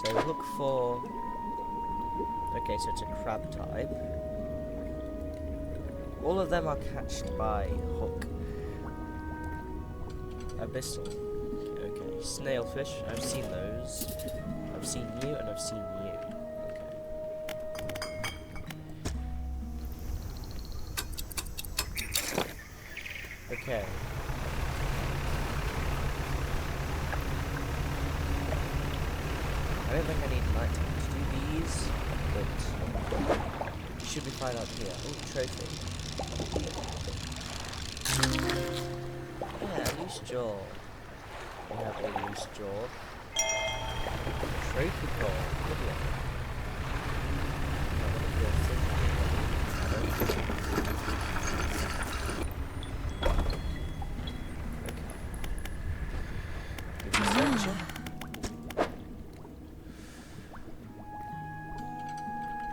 Speaker 1: So look for... Okay, so it's a crab type. All of them are catched by hook. Abyssal. Okay. Snailfish. I've seen those. I've seen you and I've seen you. Okay. Okay. I don't think I need nighttime to do these, but you should be fine up here. Oh, trophy. Yeah, loose jaw. We have a loose jaw. Trophy core. Good luck.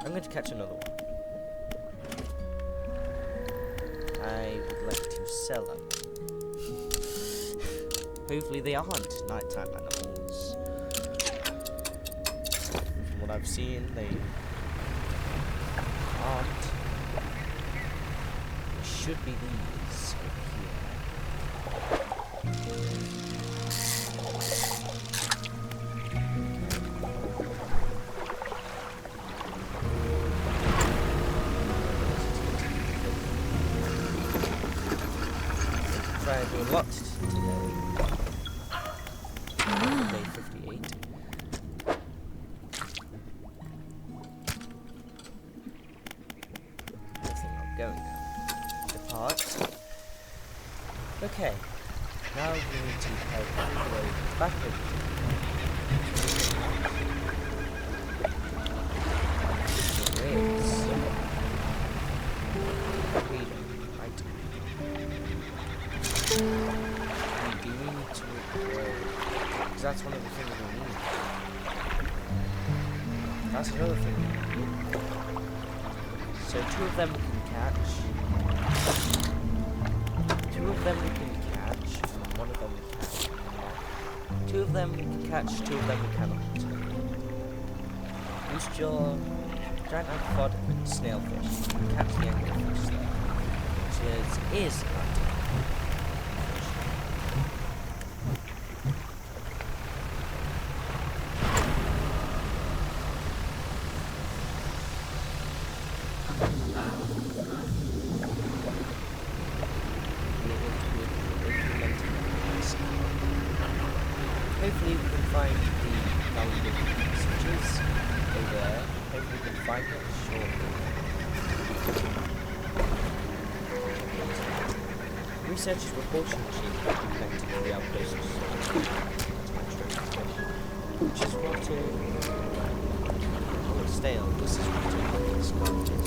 Speaker 1: I'm going to catch another one. I would like to sell them. Hopefully they aren't nighttime animals. From what I've seen, they aren't. It should be these over here. Try and do a lot today. Day 58. I think I'm going now. Depart. Okay. Now we need to head all the way back over. That's one of the things we need. That's another thing we need. So two of them we can catch. Two of them we can catch, and one of them we can't. Two of them we can catch, two of them we cannot. Loose jaw, giant amphibod, and snailfish. We can catch the anglerfish there, which is hopefully we can find the valuable messages over there. Hopefully we can find it shortly. Research repulsion machine connected to the outpost. Which is rotting. Oh, it's stale. This is rotting.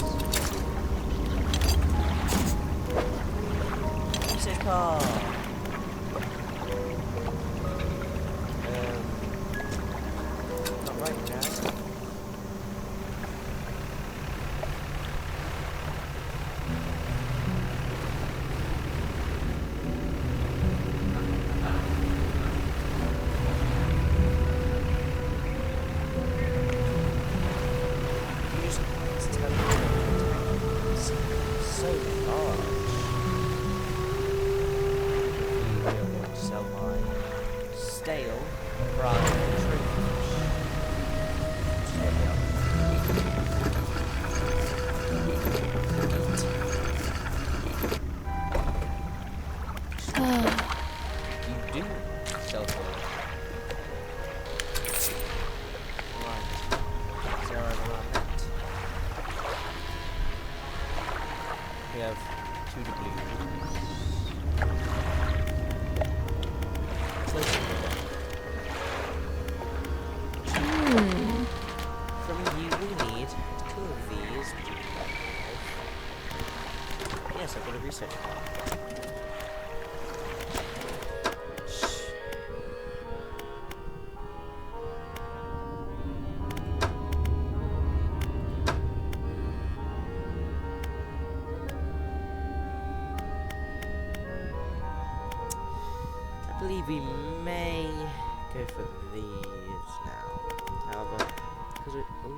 Speaker 1: Research car! stale rather than true. You do self-heal. Right. Zero around that. We have 2 to blue. From you we need 2 of these. Yes, I've got a research part. I believe we may go for these now. However, because it. Oh.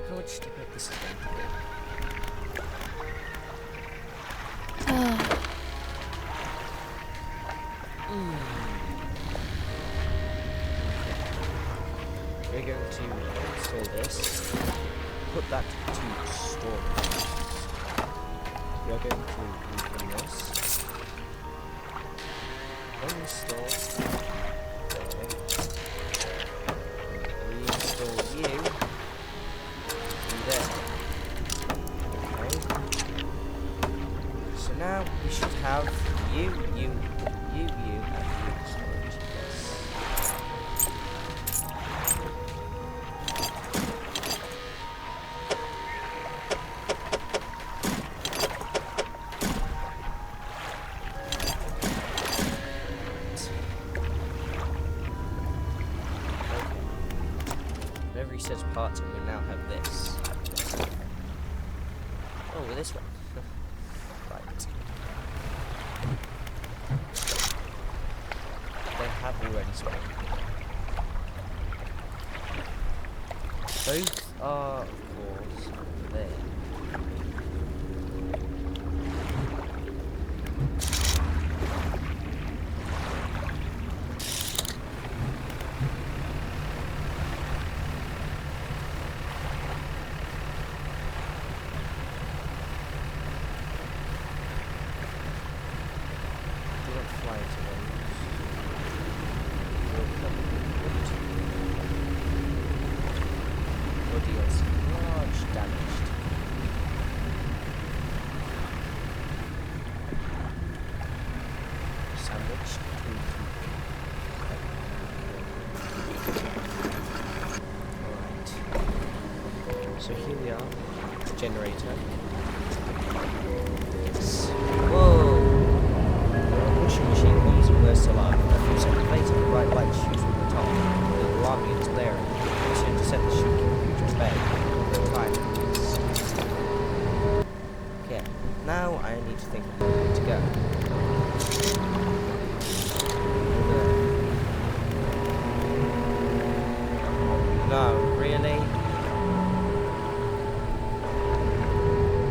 Speaker 1: How much do you think this is going to be? We're going to install this, put that to storage. We're going to open this, uninstall, reinstall you, and there. Okay. So now we should have you, and you in storage. Yes. Research parts, and we now have this. Oh, with this one. Right. They have already spawned. Both are, of course, there. So here we are, generator. Yes. Whoa! Pushing machine bombs and bursts alarm. A few seconds later, the bright light shoots from the top. The alarm units blaring. It's soon to set the computer's bed. The time is. Okay, now I need to think of where to go. No, really?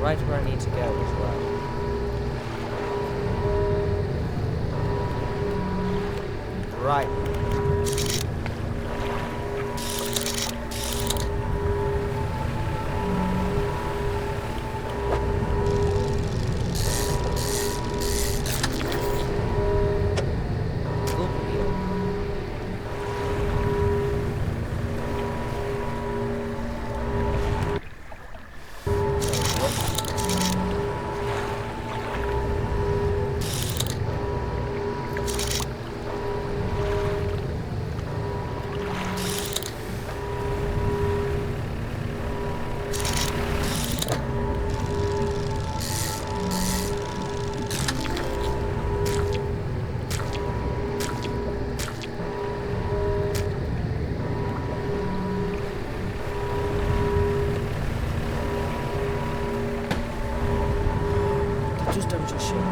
Speaker 1: Right where I need to go as well. Right. Just don't just shoot.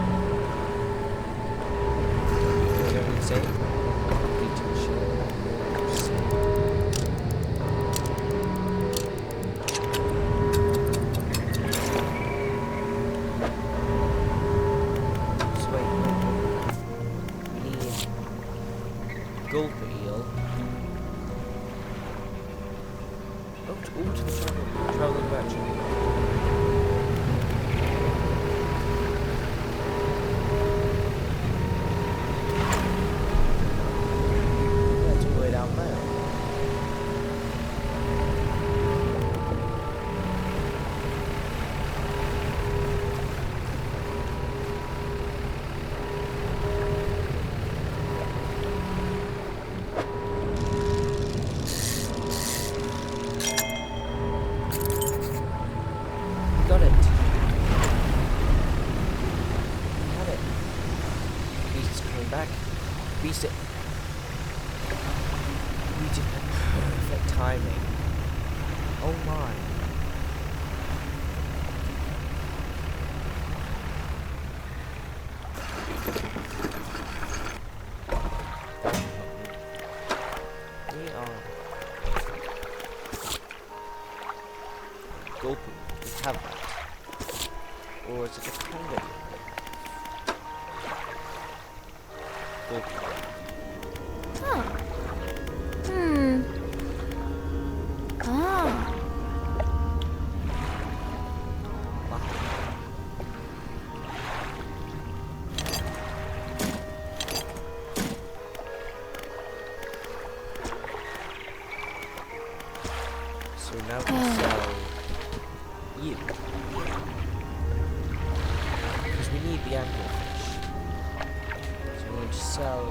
Speaker 1: We have that. Or is it a kangaroo?
Speaker 2: Huh. Hmm. Ah.
Speaker 1: So now we sell you. Because we need the anglerfish. So we're going to sell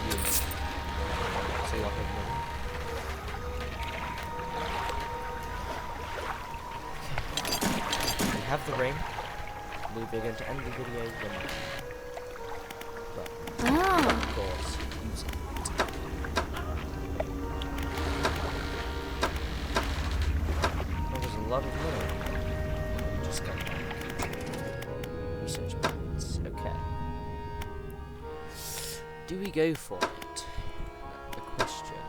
Speaker 1: you. That's a lot of money. We have the ring. We're going to end the video when of course, use it. That was a lot of money. Just got back. Research points. Okay. Do we go for it? The question.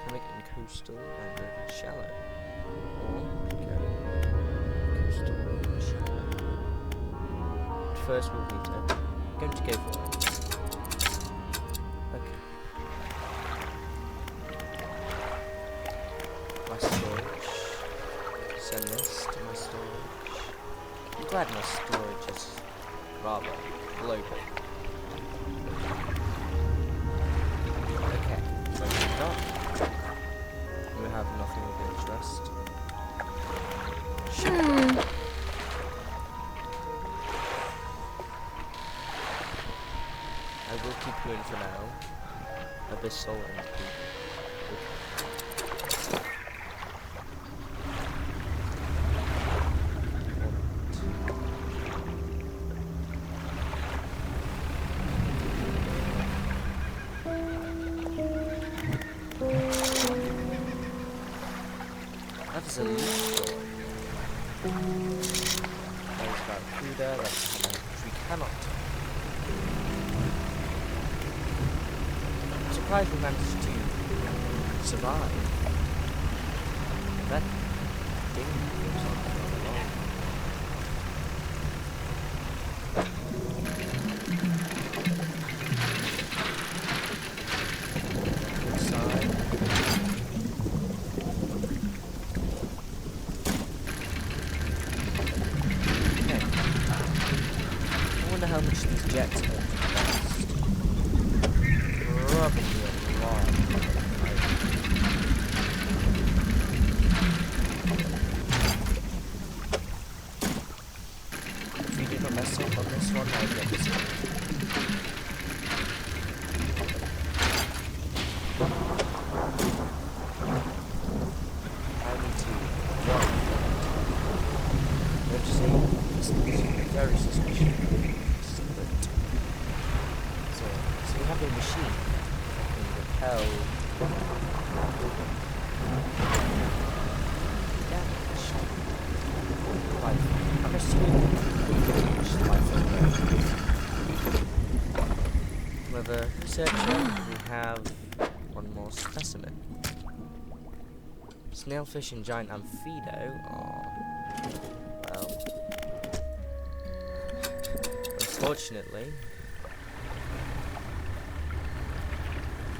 Speaker 1: Can we get in coastal and shallow? Or go coastal and shallow? But first we'll need to going to go for it. Okay. My storage. Send this to my storage. I'm glad my storage is rather global. Okay, so we're not. We have nothing of interest. I will keep you in for now. Abyssal and that is a loot door. There's about food there, that's which we cannot. I'm surprised we managed to survive. That thing goes on for long. Inside. Okay. I wonder how much these jets are going to cost. Probably a lot. If we do not mess up on this one, I'll get this one. I need to run. Let's see. This is very suspicious. So we have a machine that can repel damage. I'm assuming another researcher, we have one more specimen. Snailfish and giant amphido are, well, unfortunately,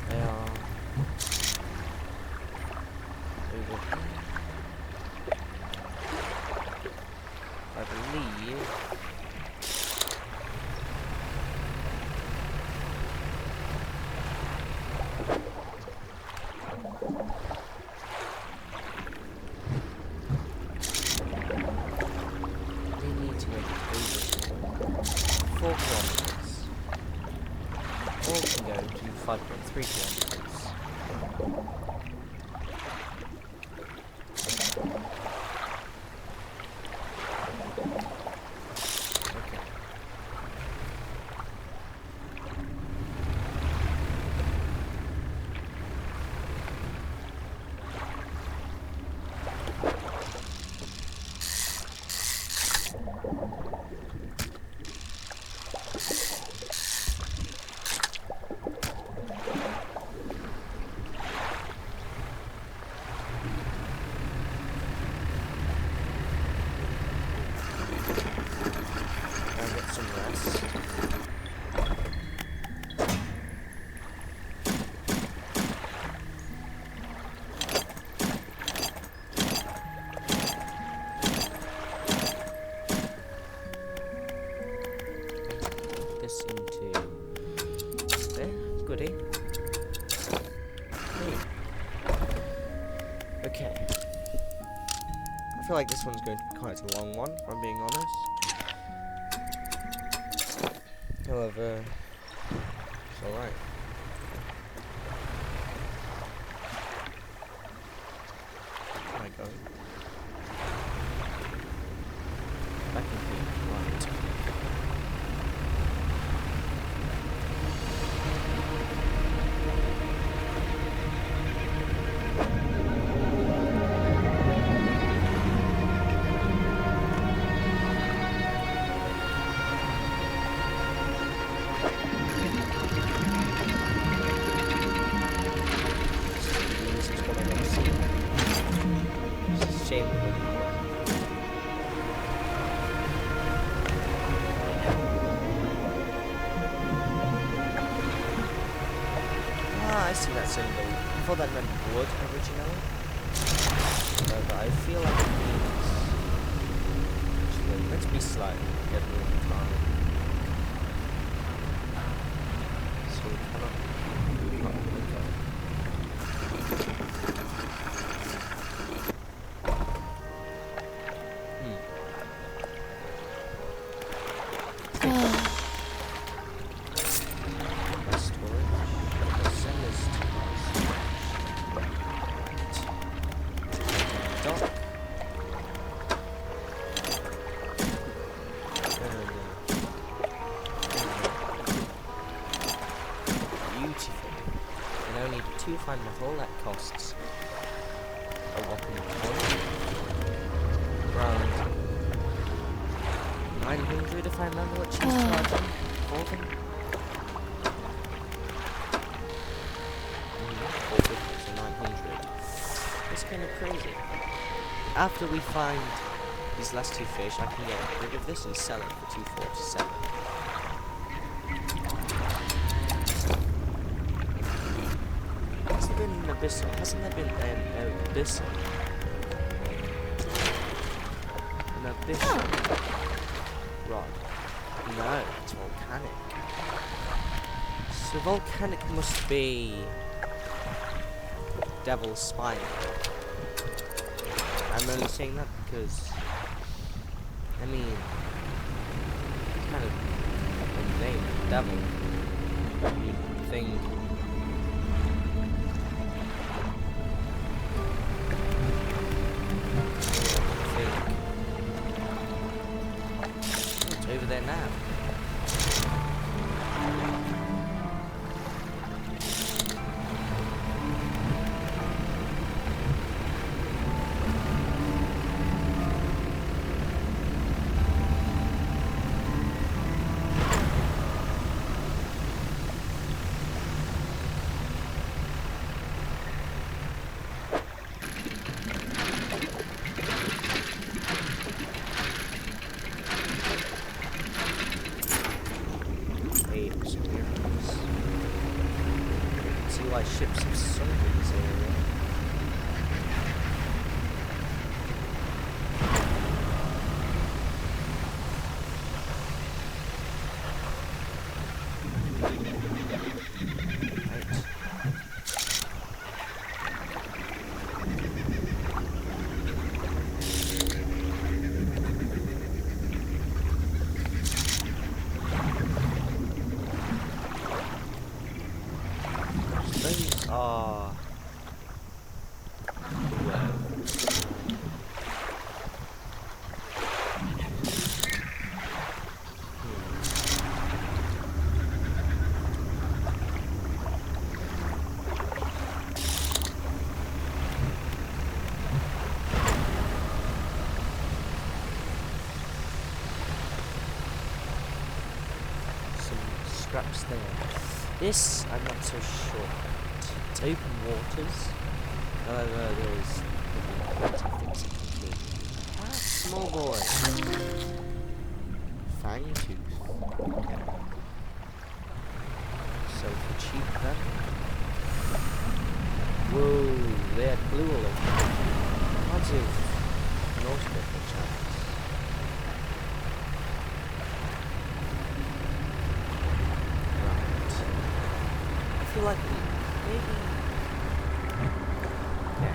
Speaker 1: they are over here. I believe we need to make it over 4 kilometers. All can go to 5.3 kilometers. feel like this one's going to be quite a long one, if I'm being honest. However, it's alright. Where am I going? Back in here, right. This is what I want to see. It's a shame. I see that symbol. I thought that meant wood originally. But I feel like it means... Actually, let's be slight. Get more time. So we cannot... Beautiful. And only 2 fine metal that costs a whopping around 900 if I remember what she's charging for them. 450 to 900. It's kind of crazy. After we find these last 2 fish, I can get rid of this and sell it for 247. Has there been an abyssal? Hasn't there been an abyssal? An abyssal rod? No, it's volcanic. So volcanic must be devil's spine. I'm only saying that because, I mean, it's kind of a name, devil. You think. It's over there now. See why ships have sunk in this area. These are... some scraps there. This, I'm not so sure. It's open waters. However, there's plenty of things it can do. Ah, small boy. Fang tooth. Okay. So for cheap then. Whoa, they had blue all over. Lots of nautical channels. I feel like maybe... Okay.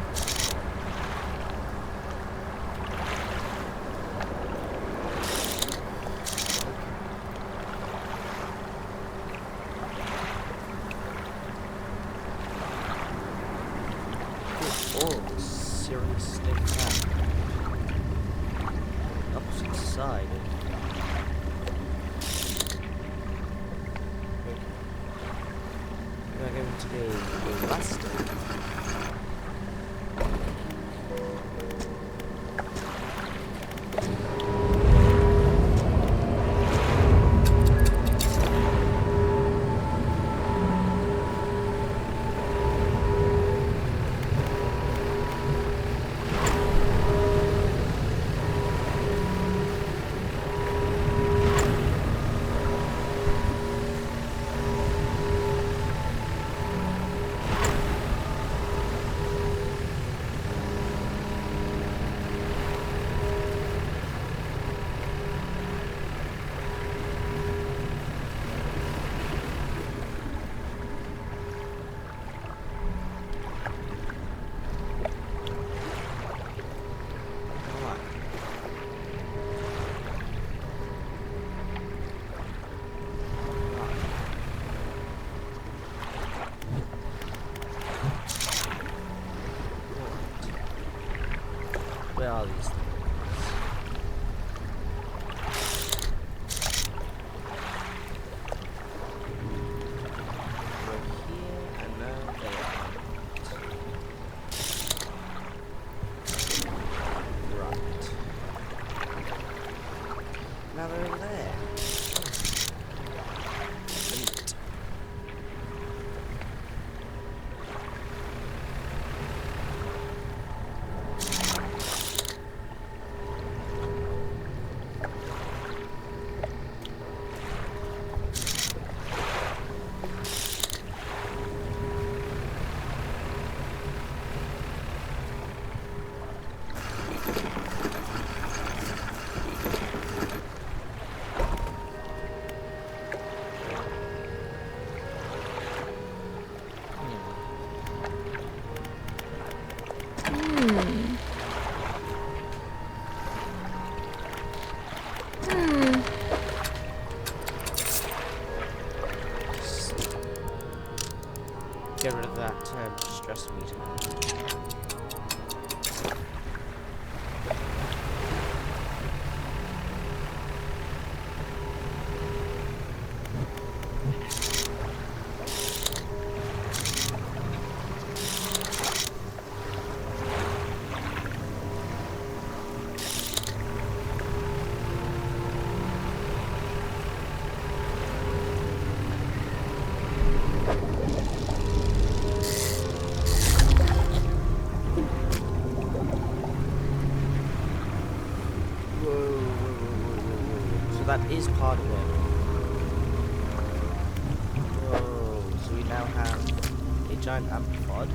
Speaker 1: stress meter. That is part of it. Whoa, so we now have a giant amphipod.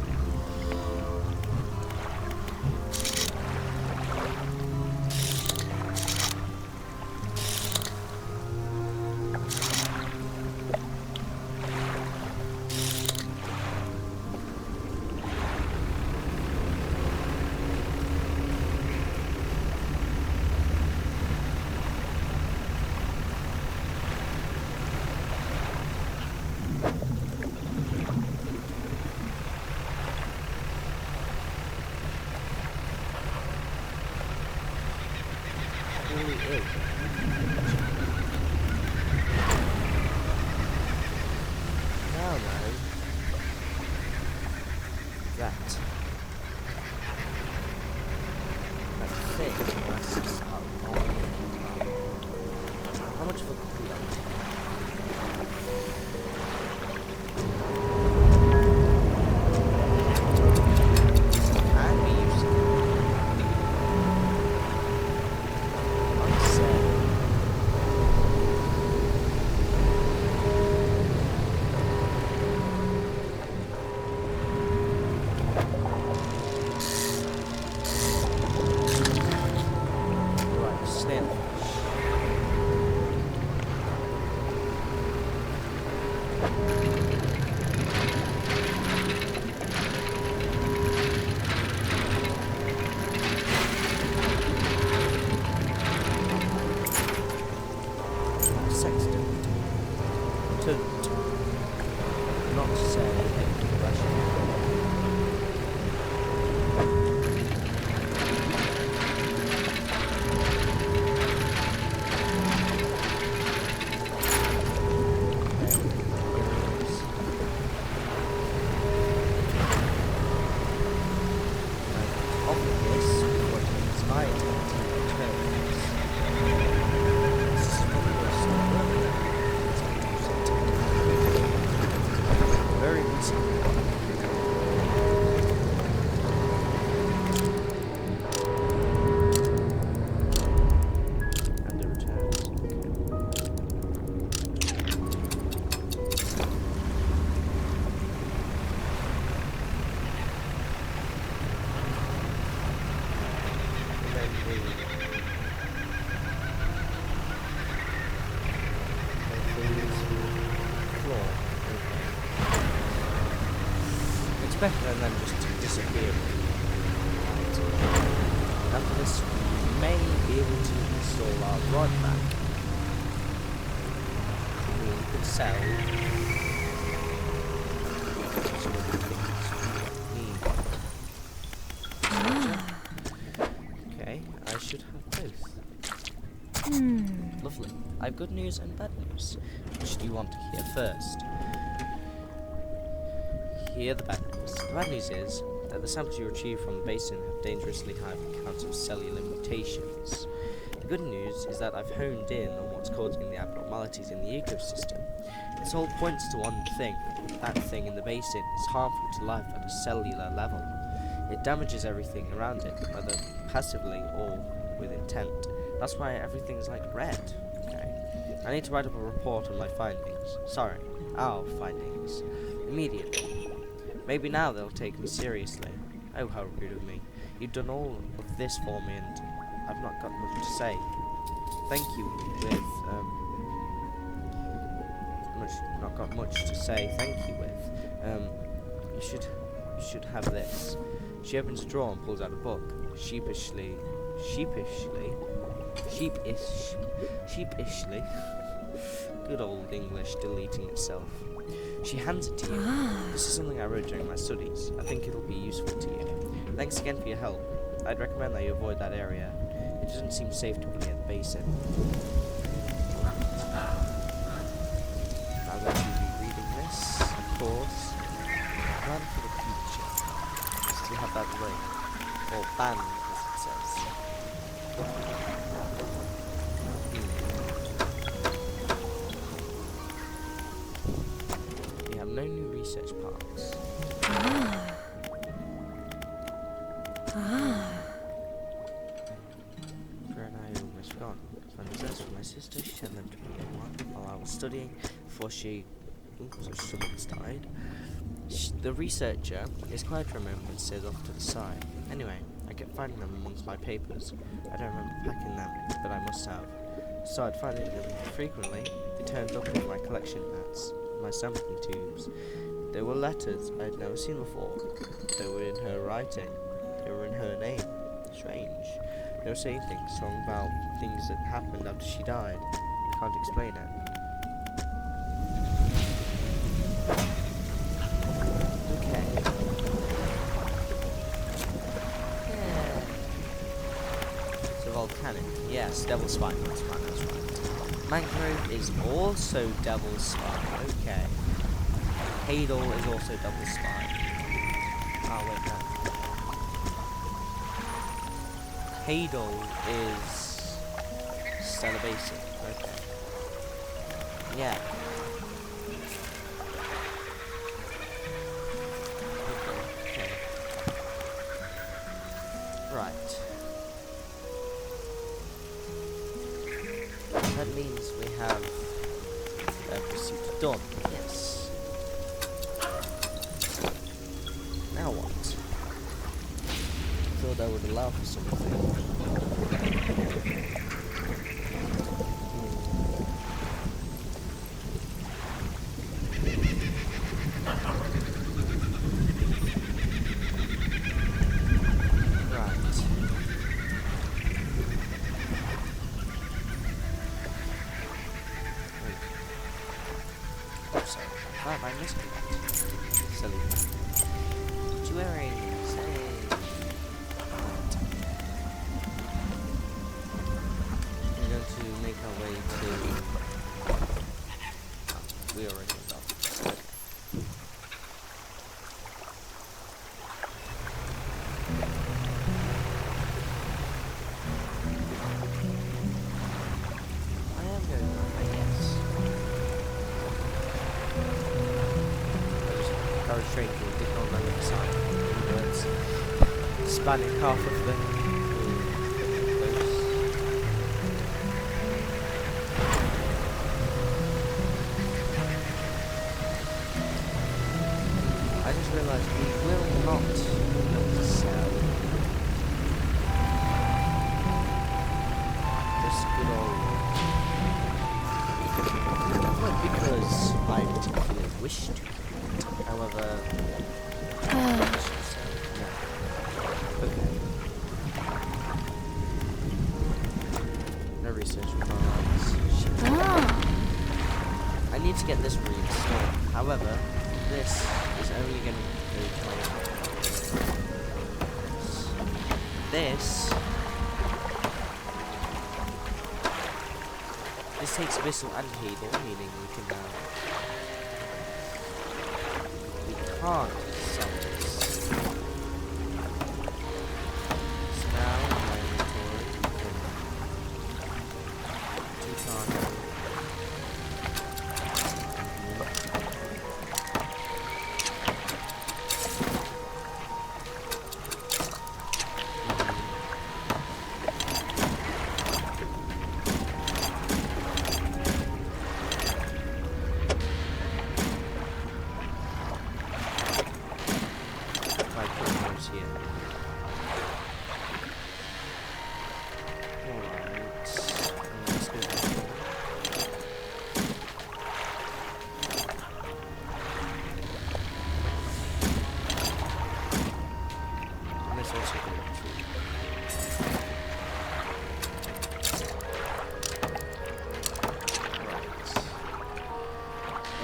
Speaker 1: Is. Now know that thing lasts a long time. How much of a coolant? Better than just disappearing. Right. After this, we may be able to install our rod back. We could sell some of the things we need. Okay, I should have both. Lovely. I have good news and bad news. Which do you want to hear first? Hear the bad news. The bad news is that the samples you retrieve from the basin have dangerously high counts of cellular mutations. The good news is that I've honed in on what's causing the abnormalities in the ecosystem. This all points to one thing. That thing in the basin is harmful to life at a cellular level. It damages everything around it, whether passively or with intent. That's why everything's like red. Okay. I need to write up a report on my findings. Sorry, our findings. Immediately. Maybe now they'll take me seriously. Oh, how rude of me. You've done all of this for me and I've not got much to say. Thank you with, not got much to say thank you with. You should have this. She opens a drawer and pulls out a book. Sheepishly, good old English deleting itself. She hands it to you. This is something I wrote during my studies. I think it'll be useful to you. Thanks again for your help. I'd recommend that you avoid that area. It doesn't seem safe to be near the basin. I'm going to be reading this, of course. Plan for the future. Still have that ring. Or band, as it says. We have no new research parks. Fred and I are almost gone. When I searched for my sister, she sent them to me while I was studying before she someone's died. The researcher is quiet for a moment and stays off to the side. Anyway, I kept finding them amongst my papers. I don't remember packing them, but I must have. Started finding them frequently. They turned up in my collection mats, my sampling tubes. They were letters I had never seen before. They were in her writing. They were in her name. Strange. They were saying things, talking about things that happened after she died. I can't explain it. Okay. Yeah. So volcanic. Yes, devil's spine. That's right. Mangrove is also devil's spine. Okay. Hadal is also devil's spine. Oh wait, no. Hadal is Stellar Basin. Okay. Yeah. Okay. Right. That means we have a pursuit done. Yes. Now what? Thought I would allow for something. I missed it. Silly. What you wearing? Say. We're going to make our way to. Oh, we already got that. Okay. I am going that way, yes. Straight to it, did not run inside. Words spanning half of the I just realised we will not be able to sell this good old not because I particularly wish to. However, no. Okay. No research cards. I need to get this reinstalled. However, this is only going to go to my This takes Whistle and Hadal, meaning we can can't sell this. So now in my inventory,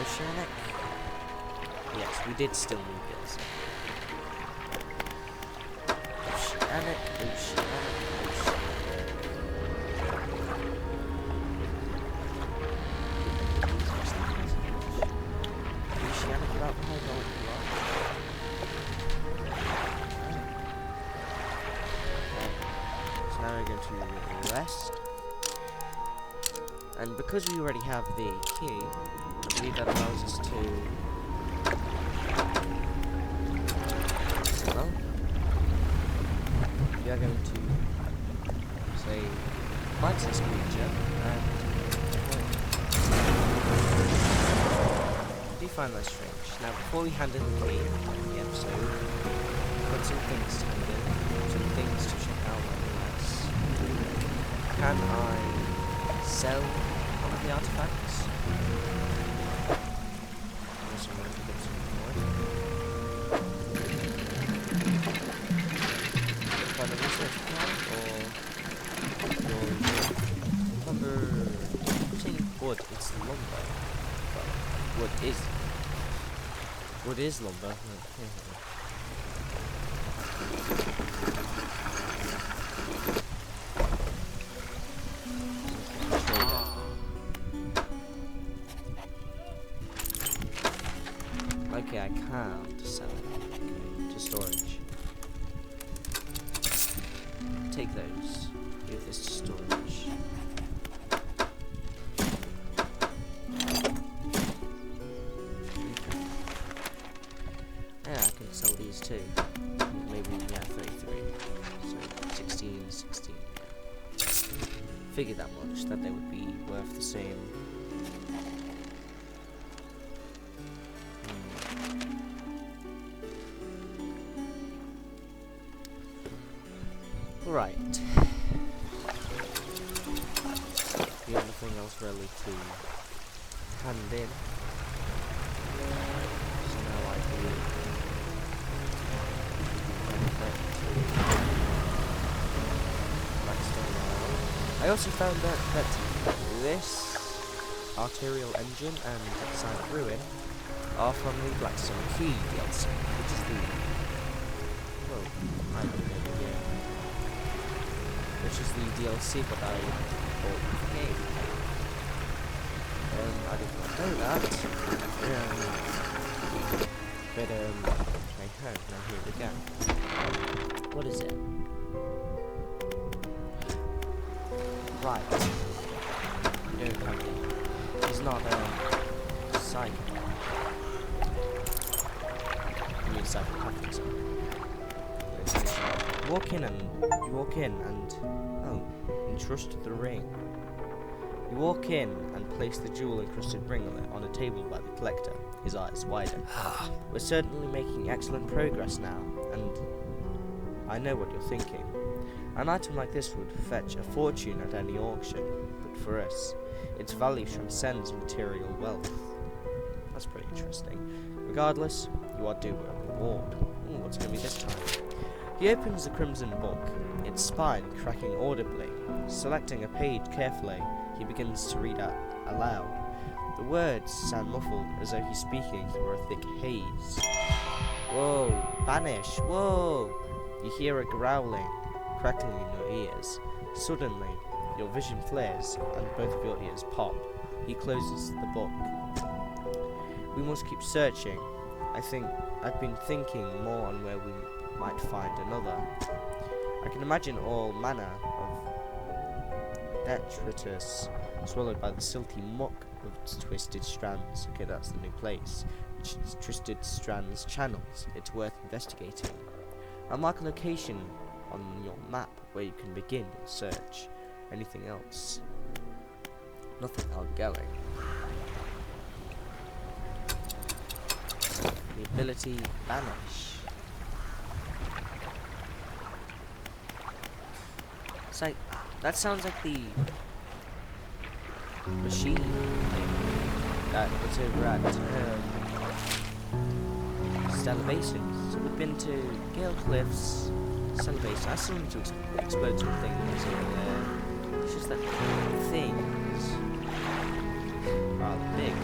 Speaker 1: Oceanic. we did still need this. Oceanic. Oceanic about how long you are. So now we're going to rest. And because we already have the key, I believe that allows us to... Well, we are going to say fight this creature and... I do find that strange. Now, before we hand in the key in the episode, we've got some things to hand in, some things to check out nonetheless. Can I sell one of the artifacts? Also, I'm going to get some more. Find a research plan or your lumber? I'm saying wood. It's lumber. Well, wood is lumber. Okay, I can't sell it. Okay, to storage. Take those. Give this to storage. Yeah, I can sell these too. Maybe, yeah, 33. So, 16. Figured that much, that they would be worth the same. Right. The only thing else really to hand in. So now I believe I also found that this arterial engine and Silent Ruin are from the Blackstone Key DLC, which is the which is the DLC that I bought with the game. I did not know that. But I heard, now here we go. What is it? Right. No, it's not psych. I mean psychopathic, sorry. You walk in and entrust the ring. You walk in and place the jewel-encrusted ring on a table by the collector. His eyes widen. We're certainly making excellent progress now, and I know what you're thinking. An item like this would fetch a fortune at any auction, but for us, its value transcends material wealth. That's pretty interesting. Regardless, you are due a reward. Ooh, what's going to be this time? He opens the crimson book, its spine cracking audibly. Selecting a page carefully, he begins to read out aloud. The words sound muffled as though he's speaking through a thick haze. Whoa, vanish, whoa! You hear a growling, crackling in your ears. Suddenly, your vision flares and both of your ears pop. He closes the book. We must keep searching. I've been thinking more on where we might find another. I can imagine all manner of detritus swallowed by the silty muck of twisted strands. Okay, that's the new place. Twisted Strands channels. It's worth investigating. I'll mark a location on your map where you can begin your search. Anything else? Nothing, I'll be going. The ability Banish. It's like, that sounds like the machine thing that was over at Stellar Basin. So we've been to Gale Cliffs, Stellar Basin. I still need to explode some things over there. It's just that thing is rather big.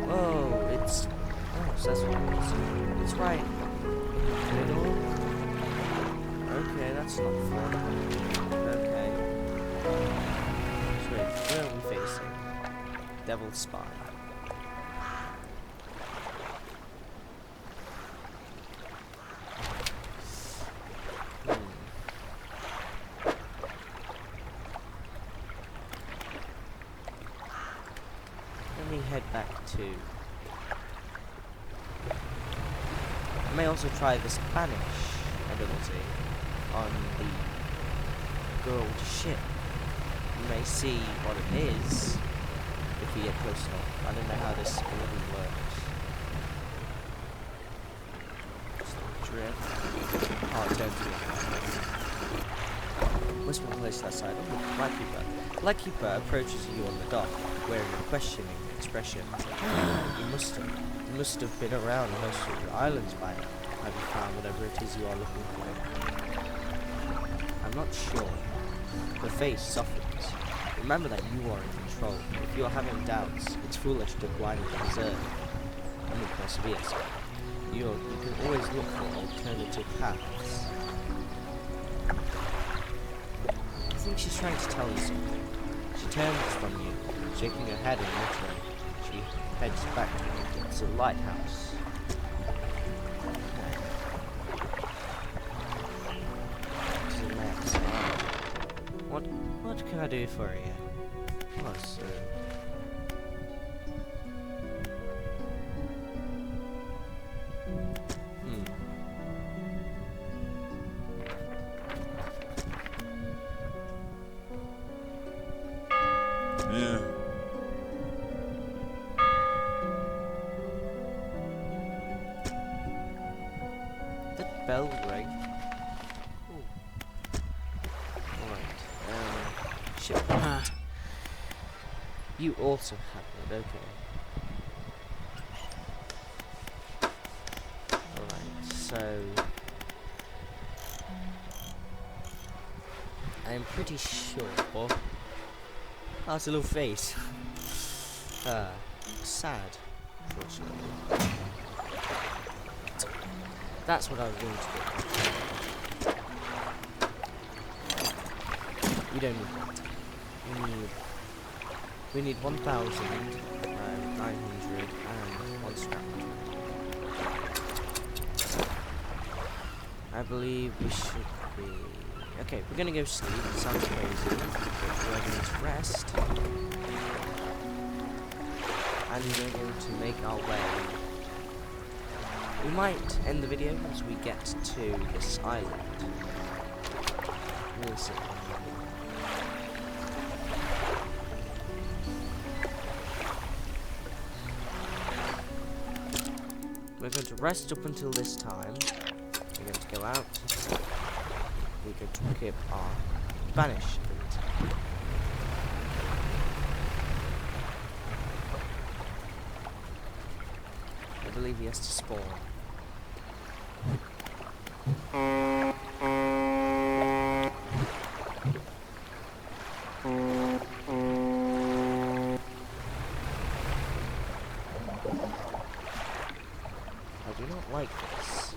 Speaker 1: Whoa, It's... Oh, so that's what it is. It's right in the middle. Okay, that's not fun. Okay. So wait, where are we facing? Devil's Spine. Let me head back to... I may also try the Spanish ability on the gold ship. You may see what it is if you get close enough. I don't know how this ability works. Just drift. Oh, it turns you. Must be placed that side. Oh, Lightkeeper. Lightkeeper approaches you on the dock, wearing a questioning expression. You must have been around most of the islands by now. Have you found whatever it is you are looking for? I'm not sure. The face softens. Remember that you are in control. If you are having doubts, it's foolish to blindly observe. Only persevere. You can always look for alternative paths. I think she's trying to tell you something. She turns from you, shaking her head and muttering. She heads back towards the lighthouse. To the next. What can I do for you? Oh, so...
Speaker 3: Yeah.
Speaker 1: That bell ring. Alright, shit. You also have it, okay. Alright, so... I'm pretty sure... Oh, it's a little face. Sad, unfortunately. That's what I was going to do. We don't need that. We need 1,900 and 1 scrap. I believe we should be... Okay, we're gonna go sleep. It sounds crazy, but we're going to rest. And we're going to make our way. We might end the video once we get to this island. We'll see. We're going to rest up until this time. We're going to go out. We're going to keep our Spanish ability. I believe he has to spawn. I do not like this.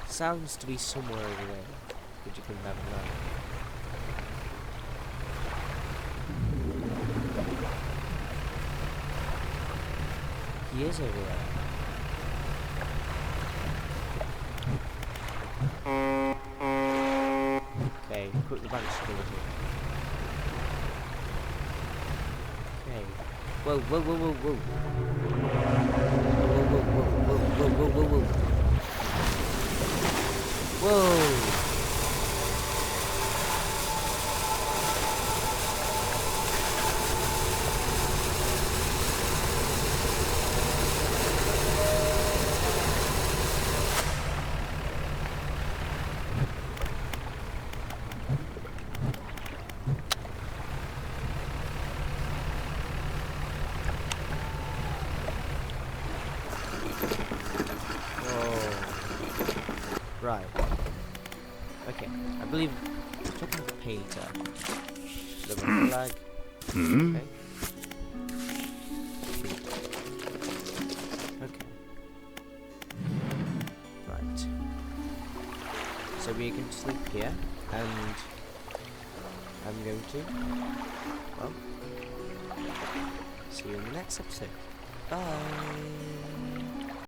Speaker 1: Sounds to be somewhere over there, but you can never know. He is over there. Okay, put the banish ability. Okay. Whoa, whoa, whoa, whoa, whoa. Whoa, whoa, whoa, whoa, whoa, whoa, whoa, whoa, whoa. Whoa! Right. Okay. I believe talking to painter. The flag. Okay. Okay. Right. So we can sleep here, and I'm going to, well, see you in the next episode. Bye!